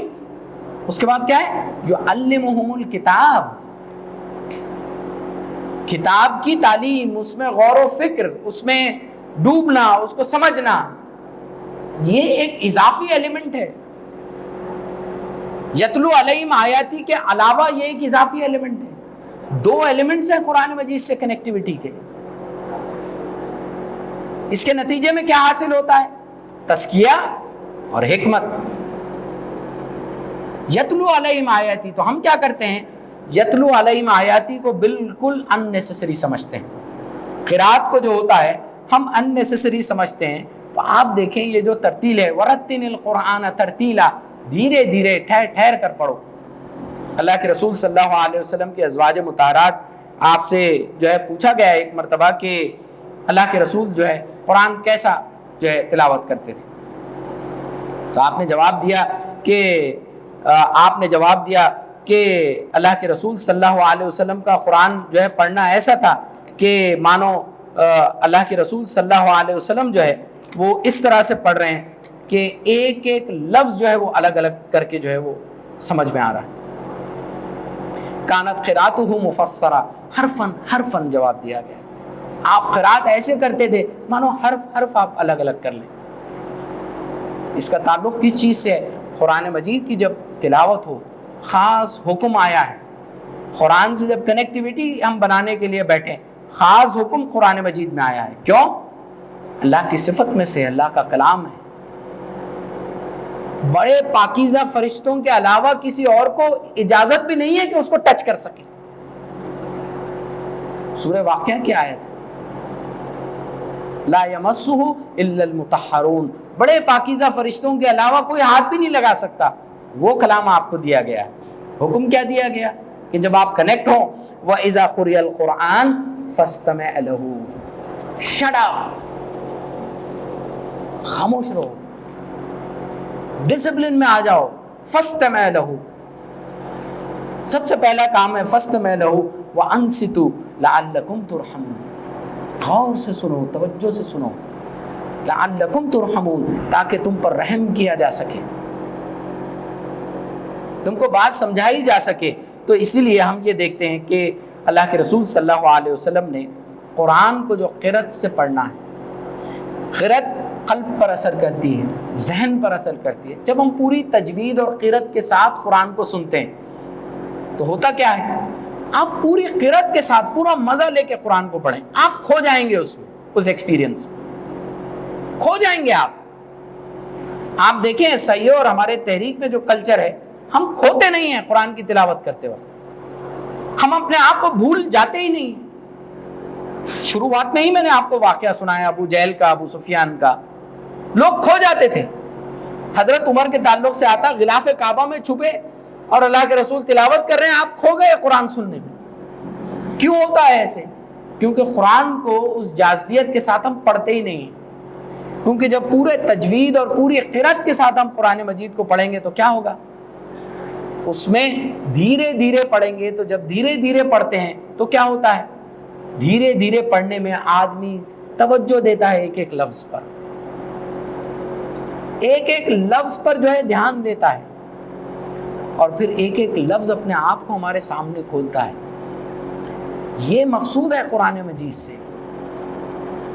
اس کے بعد کیا ہے؟ یعلمہم الکتاب، کتاب کی تعلیم، اس میں غور و فکر، اس میں ڈوبنا، اس کو سمجھنا، یہ ایک اضافی ایلیمنٹ ہے۔ یتلو علیہم آیاتی کے علاوہ یہ ایک اضافی ایلیمنٹ ہے۔ 2 ایلیمنٹس ہیں قرآن مجید سے کنیکٹیوٹی کے۔ اس کے نتیجے میں کیا حاصل ہوتا ہے؟ تزکیہ اور حکمت۔ یتلو علیہم آیاتی، تو ہم کیا کرتے ہیں؟ یتلو علیہم آیاتی کو بالکل ان نیسیسری سمجھتے ہیں، قرات کو جو ہوتا ہے ہم ان نیسیسری سمجھتے ہیں۔ تو آپ دیکھیں یہ جو ترتیل ہے، ورتل القرآن ترتیلا، دھیرے دھیرے ٹھہر ٹھہر کر پڑھو۔ اللہ کے رسول صلی اللہ علیہ وسلم کے ازواج مطہرات آپ سے جو ہے پوچھا گیا ہے ایک مرتبہ کہ اللہ کے رسول جو ہے قرآن کیسا جو ہے تلاوت کرتے تھے، تو آپ نے جواب دیا کہ اللہ کے رسول صلی اللہ علیہ وسلم کا قرآن جو ہے پڑھنا ایسا تھا کہ مانو اللہ کے رسول صلی اللہ علیہ وسلم جو ہے وہ اس طرح سے پڑھ رہے ہیں کہ ایک ایک لفظ جو ہے وہ الگ الگ کر کے جو ہے وہ سمجھ میں آ رہا ہے۔ کانت قراتہ مفسرہ، حرفاً حرفاً جواب دیا گیا، آپ قرات ایسے کرتے تھے مانو حرف حرف آپ الگ الگ کر لیں۔ اس کا تعلق کس چیز سے ہے؟ قرآن مجید کی جب تلاوت ہو، خاص حکم آیا ہے، قرآن سے جب کنیکٹیوٹی ہم بنانے کے لیے بیٹھیں، خاص حکم قرآن مجید میں آیا ہے۔ کیوں؟ اللہ کی صفت میں سے اللہ کا کلام ہے، بڑے پاکیزہ فرشتوں کے علاوہ کسی اور کو اجازت بھی نہیں ہے کہ اس کو ٹچ کر سکے۔ سورہ واقعہ کی آیت، لا یمسہ الا المطہرون، بڑے پاکیزہ فرشتوں کے علاوہ کوئی ہاتھ بھی نہیں لگا سکتا، وہ کلام آپ کو دیا گیا ہے۔ حکم کیا دیا گیا کہ جب آپ کنیکٹ ہوں، وَإِذَا قُرِئَ الْقُرْآنُ فَاسْتَمِعْ لَهُ، شٹ اپ، خاموش رہو، ڈسپلن میں آ جاؤ، فَاسْتَمِعْ لَهُ، سب سے پہلا کام ہے فَاسْتَمِعْ لَهُ وَأَنصِتُوا لَعَلَّكُمْ تُرْحَمُونَ، غور سے سنو، توجہ سے سنو، لَعَلَّكُمْ تُرْحَمُونَ، تاکہ تم پر رحم کیا جا سکے، تم کو بات سمجھائی جا سکے۔ تو اسی لیے ہم یہ دیکھتے ہیں کہ اللہ کے رسول صلی اللہ علیہ وسلم نے قرآن کو جو قرأت سے پڑھنا ہے، قرأت قلب پر اثر کرتی ہے، ذہن پر اثر کرتی ہے۔ جب ہم پوری تجوید اور قرأت کے ساتھ قرآن کو سنتے ہیں تو ہوتا کیا ہے، آپ پوری قرأت کے ساتھ پورا مزہ لے کے قرآن کو پڑھیں، آپ کھو جائیں گے اس میں، اس ایکسپیرینس میں کھو جائیں گے آپ دیکھیں سیو اور ہمارے تحریک میں جو کلچر ہے، ہم کھوتے نہیں ہیں قرآن کی تلاوت کرتے وقت، ہم اپنے آپ کو بھول جاتے ہی نہیں۔ شروعات میں ہی میں نے آپ کو واقعہ سنایا ابو جہل کا، ابو سفیان کا، لوگ کھو جاتے تھے۔ حضرت عمر کے تعلق سے آتا، غلاف کعبہ میں چھپے اور اللہ کے رسول تلاوت کر رہے ہیں، آپ کھو گئے قرآن سننے میں۔ کیوں ہوتا ہے ایسے؟ کیونکہ قرآن کو اس جاذبیت کے ساتھ ہم پڑھتے ہی نہیں ہیں۔ کیونکہ جب پورے تجوید اور پوری قرأت کے ساتھ ہم قرآن مجید کو پڑھیں گے تو کیا ہوگا، اس میں دھیرے دھیرے پڑھیں گے، تو جب دھیرے دھیرے پڑھتے ہیں تو کیا ہوتا ہے، دھیرے دھیرے پڑھنے میں آدمی توجہ دیتا ہے ایک ایک لفظ پر، ایک ایک لفظ پر جو ہے دھیان دیتا ہے، اور پھر ایک ایک لفظ اپنے آپ کو ہمارے سامنے کھولتا ہے۔ یہ مقصود ہے قرآن مجید سے،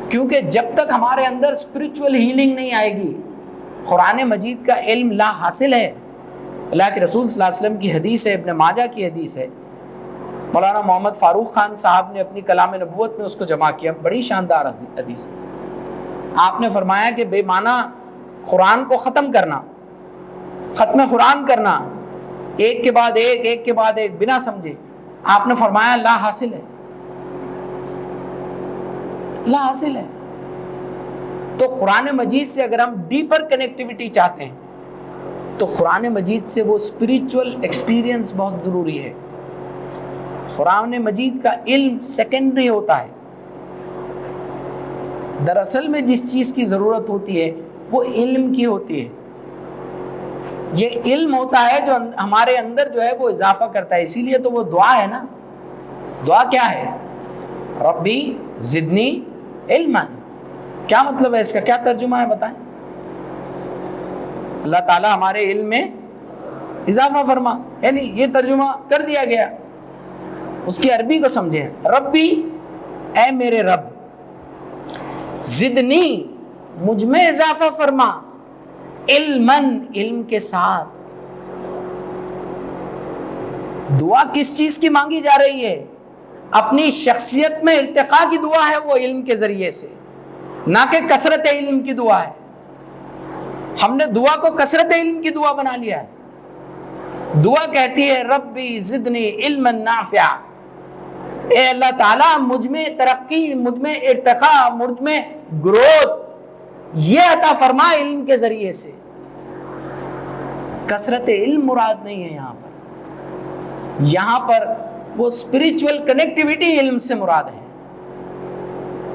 کیونکہ جب تک ہمارے اندر اسپرچول ہیلنگ نہیں آئے گی، قرآن مجید کا علم لا حاصل ہے۔ اللہ کے رسول صلی اللہ علیہ وسلم کی حدیث ہے، ابن ماجہ کی حدیث ہے، مولانا محمد فاروق خان صاحب نے اپنی کلام نبوت میں اس کو جمع کیا، بڑی شاندار حدیث ہے۔ آپ نے فرمایا کہ بے معنی قرآن کو ختم کرنا، ختم قرآن کرنا، ایک کے بعد ایک، ایک کے بعد ایک، بنا سمجھے، آپ نے فرمایا لا حاصل ہے، لا حاصل ہے۔ تو قرآن مجید سے اگر ہم ڈیپر کنیکٹیوٹی چاہتے ہیں تو قرآن مجید سے وہ اسپریچول ایکسپیرینس بہت ضروری ہے۔ قرآن مجید کا علم سیکنڈری ہوتا ہے، دراصل میں جس چیز کی ضرورت ہوتی ہے وہ علم کی ہوتی ہے۔ یہ علم ہوتا ہے جو ہمارے اندر جو ہے وہ اضافہ کرتا ہے، اسی لیے تو وہ دعا ہے نا۔ دعا کیا ہے؟ ربی زدنی علما۔ کیا مطلب ہے اس کا، کیا ترجمہ ہے بتائیں؟ اللہ تعالیٰ ہمارے علم میں اضافہ فرما، یعنی یہ ترجمہ کر دیا گیا۔ اس کی عربی کو سمجھیں، ربی اے میرے رب، زدنی مجھ میں اضافہ فرما، علماً علم کے ساتھ۔ دعا کس چیز کی مانگی جا رہی ہے؟ اپنی شخصیت میں ارتقاء کی دعا ہے، وہ علم کے ذریعے سے، نہ کہ کثرت علم کی دعا ہے۔ ہم نے دعا کو کثرت علم کی دعا بنا لیا ہے۔ دعا کہتی ہے ربی زدنی علما نافعا، اے اللہ تعالیٰ مجھ میں ترقی، مجھ میں ارتقاء، مجھ میں گروتھ یہ عطا فرما علم کے ذریعے سے۔ کثرت علم مراد نہیں ہے یہاں پر، یہاں پر وہ اسپریچول کنیکٹیوٹی علم سے مراد ہے۔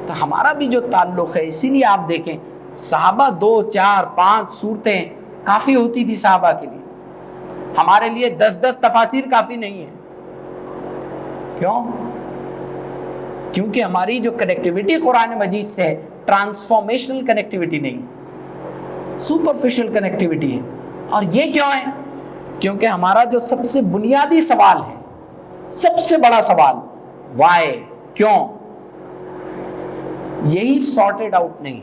تو ہمارا بھی جو تعلق ہے، اسی لیے آپ دیکھیں صحابہ 2 4 5 صورتیں کافی ہوتی تھی صحابہ کے لیے، ہمارے لیے 10 تفاسیر کافی نہیں ہے۔ کیوں؟ کیونکہ ہماری جو کنیکٹیوٹی قرآن مجید سے ہے ٹرانسفارمیشنل کنیکٹیوٹی نہیں، سپرفیشل کنیکٹیوٹی ہے۔ اور یہ کیوں ہے؟ کیونکہ ہمارا جو سب سے بنیادی سوال ہے، سب سے بڑا سوال، وائی، کیوں، یہی سارٹیڈ آؤٹ نہیں،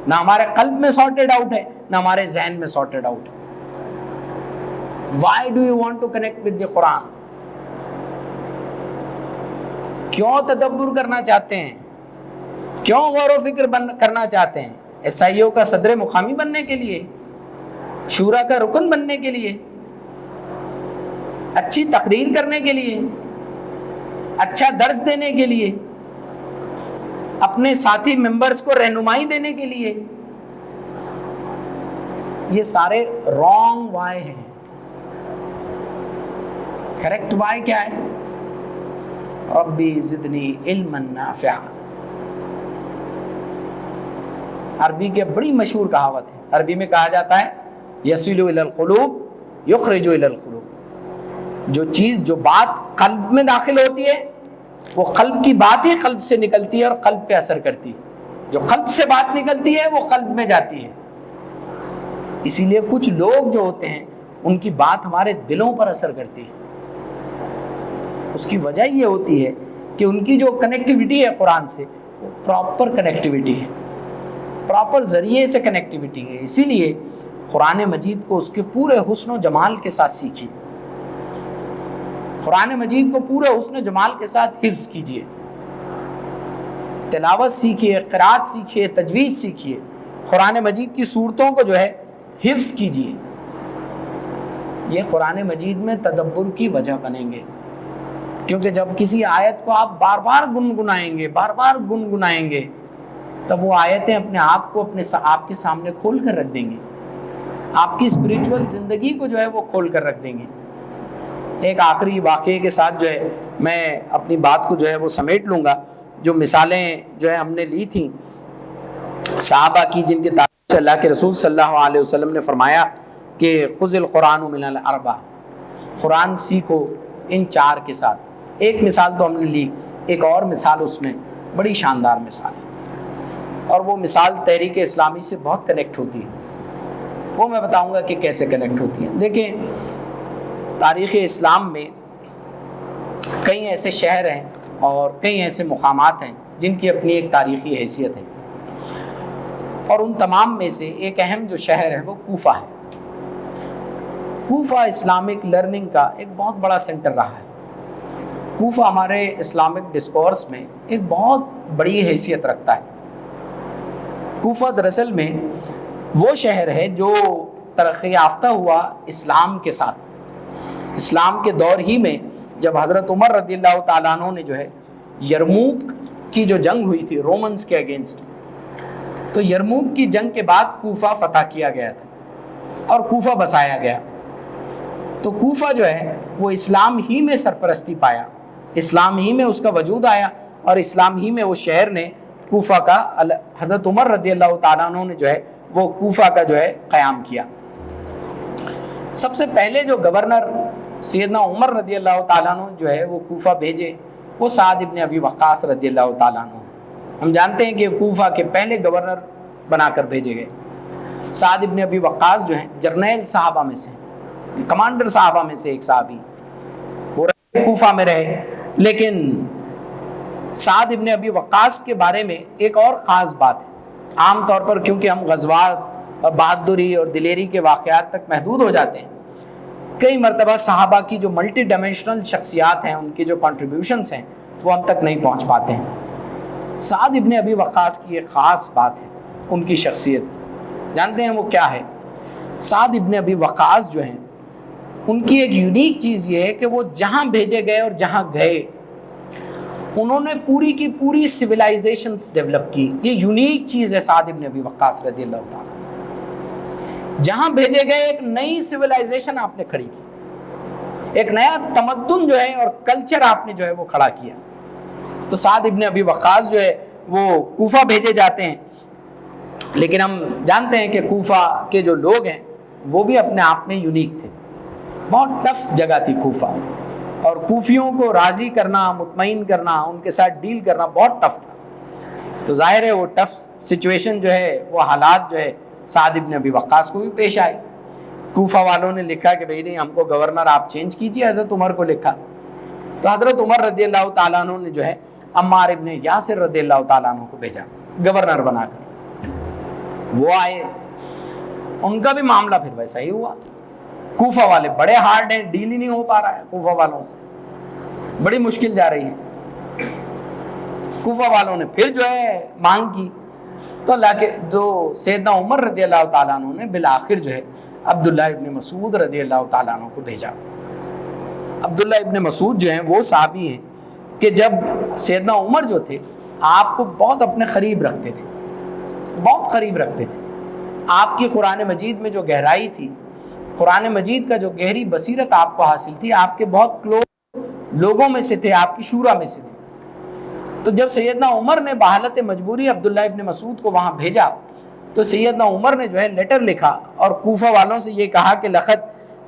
نہ ہمارے قلب میں سارٹیڈ آؤٹ ہے، نہ ہمارے ذہن میں سارٹیڈ آؤٹ ہے۔ Why do you want to connect with the Quran؟ کیوں تدبر کرنا چاہتے ہیں؟ کیوں غور و فکر کرنا چاہتے ہیں؟ ایس آئی او کا صدر مقامی بننے کے لیے، شورا کا رکن بننے کے لیے، اچھی تقریر کرنے کے لیے، اچھا درس دینے کے لیے، اپنے ساتھی ممبرز کو رہنمائی دینے کے لیے؟ یہ سارے رانگ وائے ہیں۔ کریکٹ وائے کیا ہے؟ ربی زدنی علما نافعا۔ عربی کے بڑی مشہور کہاوت ہے، عربی میں کہا جاتا ہے یصل الی القلوب یخرج الی القلوب۔ جو چیز، جو بات قلب میں داخل ہوتی ہے وہ قلب کی بات ہی قلب سے نکلتی ہے اور قلب پہ اثر کرتی ہے۔ جو قلب سے بات نکلتی ہے وہ قلب میں جاتی ہے۔ اسی لیے کچھ لوگ جو ہوتے ہیں ان کی بات ہمارے دلوں پر اثر کرتی ہے۔ اس کی وجہ یہ ہوتی ہے کہ ان کی جو کنیکٹیوٹی ہے قرآن سے وہ پراپر کنیکٹیوٹی ہے، پراپر ذریعے سے کنیکٹیوٹی ہے. اسی لیے قرآن مجید کو اس کے پورے حسن و جمال کے ساتھ سیکھیے، قرآن مجید کو پورے حسن و جمال کے ساتھ حفظ کیجیے، تلاوت سیکھیے، قرات سیکھیے، تجوید سیکھیے، قرآن مجید کی صورتوں کو جو ہے حفظ کیجیے. یہ قرآن مجید میں تدبر کی وجہ بنیں گے، کیونکہ جب کسی آیت کو آپ بار بار گنگنائیں گے تب وہ آیتیں اپنے آپ کو آپ کے سامنے کھول کر رکھ دیں گے، آپ کی اسپریچول زندگی کو جو ہے وہ کھول کر رکھ دیں گے. ایک آخری واقعے کے ساتھ جو ہے میں اپنی بات کو جو ہے وہ سمیٹ لوں گا. جو مثالیں جو ہے ہم نے لی تھیں صحابہ کی، جن کے تعلق سے اللہ کے رسول صلی اللہ علیہ وسلم نے فرمایا کہ خذ القرآن من الاربع، قرآن سیکھو ان 4 کے ساتھ. ایک مثال تو ہم نے لی، ایک اور مثال اس میں بڑی شاندار مثال ہے، اور وہ مثال تحریک اسلامی سے بہت کنیکٹ ہوتی ہے. وہ میں بتاؤں گا کہ کیسے کنیکٹ ہوتی ہے. دیکھیں، تاریخ اسلام میں کئی ایسے شہر ہیں اور کئی ایسے مقامات ہیں جن کی اپنی ایک تاریخی حیثیت ہے، اور ان تمام میں سے ایک اہم جو شہر ہے وہ کوفہ ہے. کوفہ اسلامک لرننگ کا ایک بہت بڑا سینٹر رہا ہے. کوفہ ہمارے اسلامک ڈسکورس میں ایک بہت بڑی حیثیت رکھتا ہے. کوفہ دراصل میں وہ شہر ہے جو ترقی یافتہ ہوا اسلام کے ساتھ. اسلام کے دور ہی میں جب حضرت عمر رضی اللہ تعالیٰ عنہ نے جو ہے یرموک کی جو جنگ ہوئی تھی رومنز کے اگینسٹ، تو یرموک کی جنگ کے بعد کوفہ فتح کیا گیا تھا اور کوفہ بسایا گیا. تو کوفہ جو ہے وہ اسلام ہی میں سرپرستی پایا، اسلام ہی میں اس کا وجود آیا، اور اسلام ہی میں وہ شہر نے کوفہ کا حضرت عمر رضی اللہ تعالیٰ عنہ نے جو ہے وہ کوفہ کا جو ہے قیام کیا. سب سے پہلے جو گورنر سیدنا عمر رضی اللہ تعالیٰ عنہ جو ہے وہ کوفہ بھیجے وہ سعد ابن ابی وقاص رضی اللہ تعالیٰ عنہ. ہم جانتے ہیں کہ کوفہ کے پہلے گورنر بنا کر بھیجے گئے. سعد ابن ابی وقاص جو ہیں جرنیل صحابہ میں سے، کمانڈر صحابہ میں سے ایک صحابی، وہ کوفہ میں رہے. لیکن سعد ابن ابی وقاص کے بارے میں ایک اور خاص بات ہے. عام طور پر کیونکہ ہم غزوات اور بہادری اور دلیری کے واقعات تک محدود ہو جاتے ہیں، کئی مرتبہ صحابہ کی جو ملٹی ڈائمینشنل شخصیات ہیں، ان کی جو کنٹریبیوشنز ہیں وہ ہم تک نہیں پہنچ پاتے ہیں. سعد ابن ابی وقاص کی ایک خاص بات ہے ان کی شخصیت، جانتے ہیں وہ کیا ہے؟ سعد ابن ابی وقاص جو ہیں ان کی ایک یونیک چیز یہ ہے کہ وہ جہاں بھیجے گئے اور جہاں گئے انہوں نے پوری کی پوری سویلائزیشنز ڈیولپ کی. یہ یونیک چیز ہے سعد ابن ابی وقاص رضی اللہ تعالیٰ. جہاں بھیجے گئے ایک نئی سویلائزیشن آپ نے کھڑی کی، ایک نیا تمدن جو ہے اور کلچر آپ نے جو ہے وہ کھڑا کیا. تو سعد ابن ابی وقاص جو ہے وہ کوفہ بھیجے جاتے ہیں. لیکن ہم جانتے ہیں کہ کوفہ کے جو لوگ ہیں وہ بھی اپنے آپ میں یونیک تھے. بہت ٹف جگہ تھی کوفہ، اور کوفیوں کو راضی کرنا، مطمئن کرنا، ان کے ساتھ ڈیل کرنا بہت ٹف تھا. تو ظاہر ہے وہ ٹف سچویشن جو ہے، وہ حالات جو ہے سعد ابن ابی وقاص کو بھی پیش آئے. کوفہ والوں نے لکھا کہ بھئی نہیں، ہم کو گورنر آپ چینج کیجیے. حضرت عمر کو لکھا تو حضرت عمر رضی اللہ تعالیٰ عنہ نے جو ہے عمار ابن یاسر رضی اللہ تعالیٰ عنہ کو بھیجا گورنر بنا کر. وہ آئے، ان کا بھی معاملہ پھر ویسا ہی ہوا. کوفہ والے بڑے ہارڈ ہیں، ڈیل ہی نہیں ہو پا رہا ہے کوفہ والوں سے، بڑی مشکل جا رہی ہے. کوفہ والوں نے پھر جو ہے مانگ کی، تو اللہ کے جو سیدنا عمر رضی اللہ تعالیٰ عنہ نے بالآخر جو ہے عبداللہ ابن مسعود رضی اللہ تعالیٰ عنہ کو بھیجا. عبداللہ ابن مسعود جو ہیں وہ صحابی ہیں کہ جب سیدنا عمر جو تھے آپ کو بہت اپنے قریب رکھتے تھے، بہت قریب رکھتے تھے. آپ کی قرآن مجید میں جو گہرائی تھی، قرآن مجید کا جو گہری بصیرت آپ کو حاصل تھی، آپ کے بہت کلوز لوگوں میں سے تھے، آپ کی شورا میں سے تھے. تو جب سیدنا عمر نے بحالت مجبوری عبداللہ ابن مسعود کو وہاں بھیجا تو سیدنا عمر نے جو ہے لیٹر لکھا اور کوفہ والوں سے یہ کہا کہ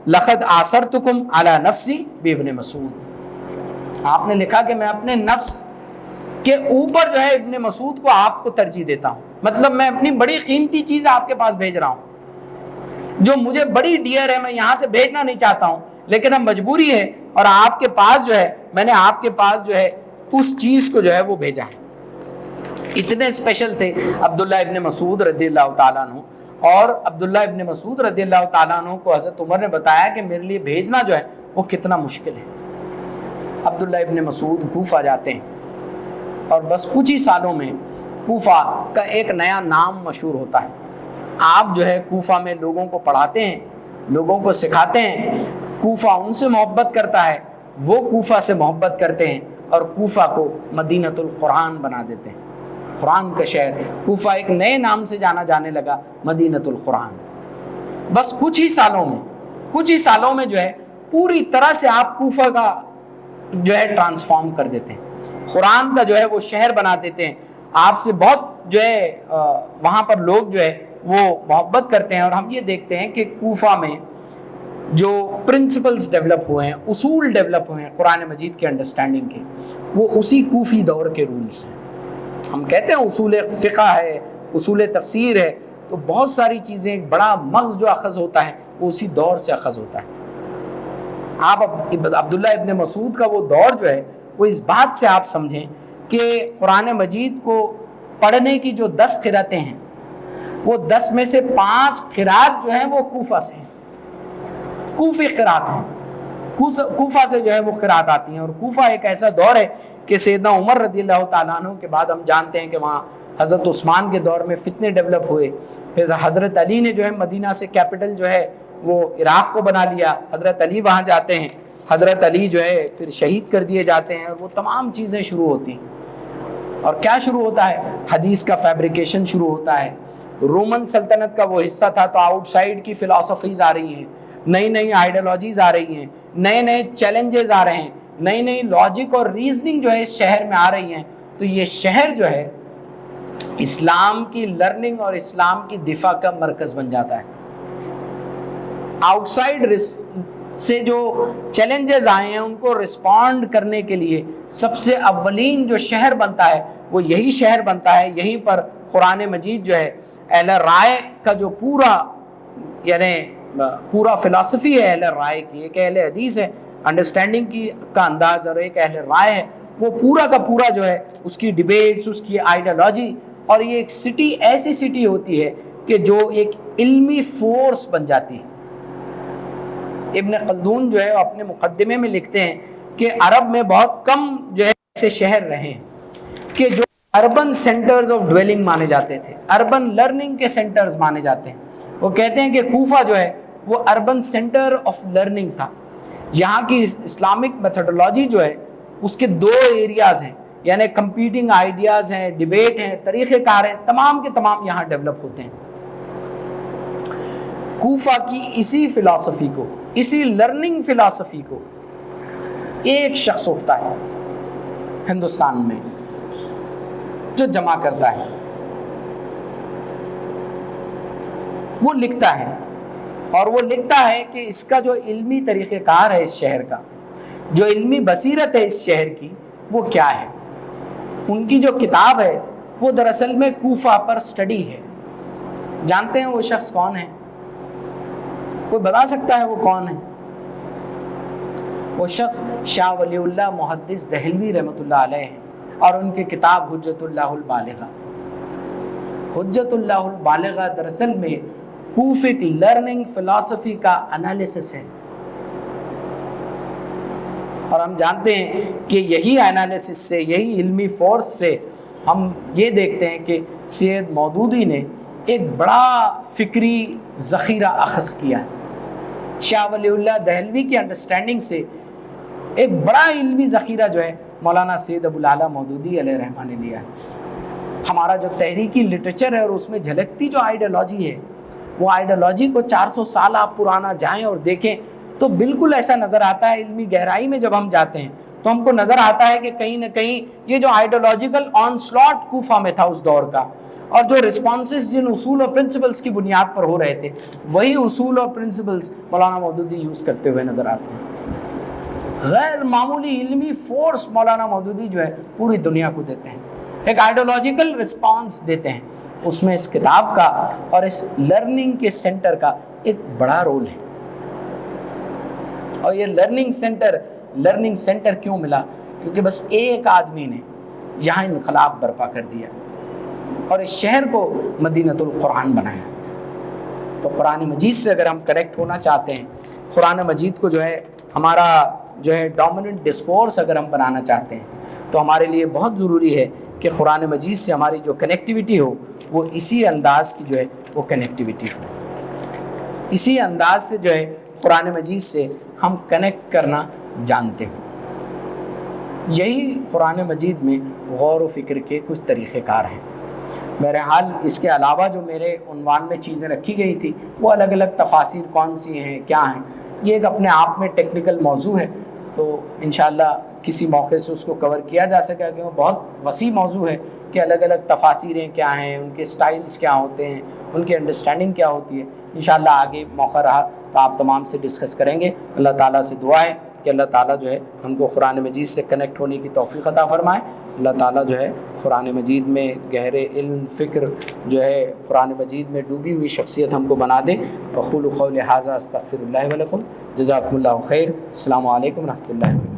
لقد آثرتکم علی نفسی بابن مسعود. آپ نے لکھا کہ میں اپنے نفس کے اوپر جو ہے ابن مسعود کو آپ کو ترجیح دیتا ہوں. مطلب میں اپنی بڑی قیمتی چیز آپ کے پاس بھیج رہا ہوں جو مجھے بڑی ڈیئر ہے، میں یہاں سے بھیجنا نہیں چاہتا ہوں، لیکن اب مجبوری ہے. اور آپ کے پاس جو ہے میں نے آپ کے پاس جو ہے اس چیز کو جو ہے وہ بھیجا ہے. اتنے اسپیشل تھے عبداللہ ابن مسعود رضی اللہ تعالیٰ عنہ. اور عبداللہ ابن مسعود رضی اللہ تعالیٰ عنہ کو حضرت عمر نے بتایا کہ میرے لیے بھیجنا جو ہے وہ کتنا مشکل ہے. عبداللہ ابن مسعود کوفہ جاتے ہیں اور بس کچھ ہی سالوں میں کوفہ کا ایک نیا نام مشہور ہوتا ہے. آپ جو ہے کوفہ میں لوگوں کو پڑھاتے ہیں, لوگوں کو سکھاتے ہیں. کوفہ ان سے محبت کرتا ہے, وہ کوفہ سے محبت کرتے ہیں اور کوفہ کو مدینۃ القرآن بنا دیتے ہیں. قرآن کا شہر. کوفہ ایک نئے نام سے جانا جانے لگا, مدینۃ القرآن. بس کچھ ہی سالوں میں جو ہے پوری طرح سے آپ کوفہ کا جو ہے ٹرانسفارم کر دیتے ہیں, قرآن کا جو ہے وہ شہر بنا دیتے ہیں. آپ سے بہت جو ہے وہاں پر لوگ جو ہے وہ محبت کرتے ہیں. اور ہم یہ دیکھتے ہیں کہ کوفہ میں جو پرنسپلز ڈیولپ ہوئے ہیں, اصول ڈیولپ ہوئے ہیں قرآن مجید کے انڈرسٹینڈنگ کے, وہ اسی کوفی دور کے رولز ہیں. ہم کہتے ہیں اصول فقہ ہے, اصول تفسیر ہے, تو بہت ساری چیزیں, ایک بڑا مغز جو اخذ ہوتا ہے وہ اسی دور سے اخذ ہوتا ہے. آپ عبداللہ ابن مسعود کا وہ دور جو ہے وہ اس بات سے آپ سمجھیں کہ قرآن مجید کو پڑھنے کی جو 10 قرأتیں ہیں, وہ 10 میں سے 5 قرأت جو ہیں وہ کوفہ سے ہیں, کوفی قرأت ہیں. کوفہ سے جو ہے وہ قرأت آتی ہیں. اور کوفہ ایک ایسا دور ہے کہ سیدنا عمر رضی اللہ تعالیٰ عنہ کے بعد ہم جانتے ہیں کہ وہاں حضرت عثمان کے دور میں فتنے ڈیولپ ہوئے. پھر حضرت علی نے جو ہے مدینہ سے کیپٹل جو ہے وہ عراق کو بنا لیا. حضرت علی وہاں جاتے ہیں, حضرت علی جو ہے پھر شہید کر دیے جاتے ہیں, اور وہ تمام چیزیں شروع ہوتی ہیں. اور کیا شروع ہوتا ہے؟ حدیث کا فیبریکیشن شروع ہوتا ہے. رومن سلطنت کا وہ حصہ تھا تو آؤٹ سائڈ کی فلاسفیز آ رہی ہیں, نئی نئی آئیڈیالوجیز آ رہی ہیں, نئے نئے چیلنجز آ رہے ہیں, نئی نئی لاجک اور ریزننگ جو ہے اس شہر میں آ رہی ہیں. تو یہ شہر جو ہے اسلام کی لرننگ اور اسلام کی دفاع کا مرکز بن جاتا ہے. آؤٹ سائڈ سے جو چیلنجز آئے ہیں ان کو رسپونڈ کرنے کے لیے سب سے اولین جو شہر بنتا ہے وہ یہی شہر بنتا ہے. یہیں پر قرآن مجید جو ہے اہل رائے کا جو پورا فلسفی ہے اہل رائے کی, ایک اہل حدیث ہے انڈرسٹینڈنگ کی کا انداز, اور ایک اہل رائے ہے وہ پورا کا پورا جو ہے اس کی ڈیبیٹس, اس کی آئیڈیالوجی. اور یہ ایک سٹی ایسی سٹی ہوتی ہے کہ جو ایک علمی فورس بن جاتی ہے. ابن خلدون جو ہے اپنے مقدمے میں لکھتے ہیں کہ عرب میں بہت کم جو ہے ایسے شہر رہے ہیں کہ جو اربن سینٹرز آف ڈویلنگ مانے جاتے تھے, اربن لرننگ کے سینٹرز مانے جاتے ہیں. وہ کہتے ہیں کہ کوفہ جو ہے وہ اربن سینٹر آف لرننگ تھا. یہاں کی اسلامک میتھڈولوجی جو ہے اس کے 2 ایریاز ہیں, یعنی کمپیٹنگ آئیڈیاز ہیں, ڈیبیٹ ہیں, طریقہ کار ہیں, تمام کے تمام یہاں ڈیولپ ہوتے ہیں. کوفہ کی اسی فلسفی کو, اسی لرننگ فلسفی کو ایک شخص اٹھتا ہے ہندوستان میں جو جمع کرتا ہے, وہ لکھتا ہے, اور وہ لکھتا ہے کہ اس کا جو علمی طریقہ کار ہے اس شہر کا, جو علمی بصیرت ہے اس شہر کی, وہ کیا ہے. ان کی جو کتاب ہے وہ دراصل میں کوفہ پر سٹڈی ہے. جانتے ہیں وہ شخص کون ہے؟ کوئی بتا سکتا ہے وہ کون ہے؟ وہ شخص شاہ ولی اللہ محدث دہلوی رحمۃ اللہ علیہ ہیں, اور ان کی کتاب حجت اللہ البالغہ. حجت اللہ البالغہ دراصل میں کوفک لرننگ فلسفی کا انالیسس ہے. اور ہم جانتے ہیں کہ یہی انالیسس سے, یہی علمی فورس سے ہم یہ دیکھتے ہیں کہ سید مودودی نے ایک بڑا فکری ذخیرہ اخذ کیا. شاہ ولی اللہ دہلوی کی انڈرسٹینڈنگ سے ایک بڑا علمی ذخیرہ جو ہے مولانا سید ابو الاعلیٰ مودودی علیہ رحمہ نے لیا. ہمارا جو تحریکی لٹریچر ہے اور اس میں جھلکتی جو آئیڈیالوجی ہے, وہ آئیڈیالوجی کو 400 سال آپ پرانا جائیں اور دیکھیں تو بالکل ایسا نظر آتا ہے. علمی گہرائی میں جب ہم جاتے ہیں تو ہم کو نظر آتا ہے کہ کہیں نہ کہیں یہ جو آئیڈیالوجیکل آن سلاٹ کوفہ میں تھا اس دور کا, اور جو رسپانسز جن اصول اور پرنسپلز کی بنیاد پر ہو رہے تھے, وہی اصول اور پرنسپلز مولانا مودودی یوز کرتے ہوئے نظر آتے ہیں. غیر معمولی علمی فورس مولانا مودودی جو ہے پوری دنیا کو دیتے ہیں, ایک آئیڈیالوجیکل رسپانس دیتے ہیں. اس میں اس کتاب کا اور اس لرننگ کے سینٹر کا ایک بڑا رول ہے. اور یہ لرننگ سینٹر کیوں ملا؟ کیونکہ بس ایک آدمی نے یہاں انقلاب برپا کر دیا اور اس شہر کو مدینۃ القرآن بنایا۔ تو قرآن مجید سے اگر ہم کنیکٹ ہونا چاہتے ہیں، قرآن مجید کو جو ہے ہمارا جو ہے ڈومیننٹ ڈسکورس اگر ہم بنانا چاہتے ہیں، تو ہمارے لیے بہت ضروری ہے کہ قرآن مجید سے ہماری جو کنیکٹیوٹی ہو وہ اسی انداز کی جو ہے وہ کنیکٹیوٹی ہو، اسی انداز سے جو ہے قرآن مجید سے ہم کنیکٹ کرنا جانتے ہوں۔ یہی قرآن مجید میں غور و فکر کے کچھ طریقہ کار ہیں۔ بہرحال اس کے علاوہ جو میرے عنوان میں چیزیں رکھی گئی تھی وہ الگ الگ تفاسیر کون سی ہیں، کیا ہیں، یہ ایک اپنے آپ میں ٹیکنیکل موضوع ہے، تو انشاءاللہ کسی موقع سے اس کو کور کیا جا سکے، کہ وہ بہت وسیع موضوع ہے کہ الگ الگ تفاسیریں کیا ہیں، ان کے سٹائلز کیا ہوتے ہیں، ان کی انڈرسٹینڈنگ کیا ہوتی ہے۔ انشاءاللہ آگے موقع رہا تو آپ تمام سے ڈسکس کریں گے۔ اللہ تعالیٰ سے دعا ہے کہ اللہ تعالیٰ جو ہے ہم کو قرآن مجید سے کنیکٹ ہونے کی توفیق عطا فرمائے۔ اللہ تعالیٰ جو ہے قرآن مجید میں گہرے علم فکر جو ہے قرآن مجید میں ڈوبی ہوئی شخصیت ہم کو بنا دے۔ اقول قولی ھذا استغفر اللہ ولکم، جزاکم اللہ خیر، السلام علیکم ورحمۃ اللہ وبرکاتہ۔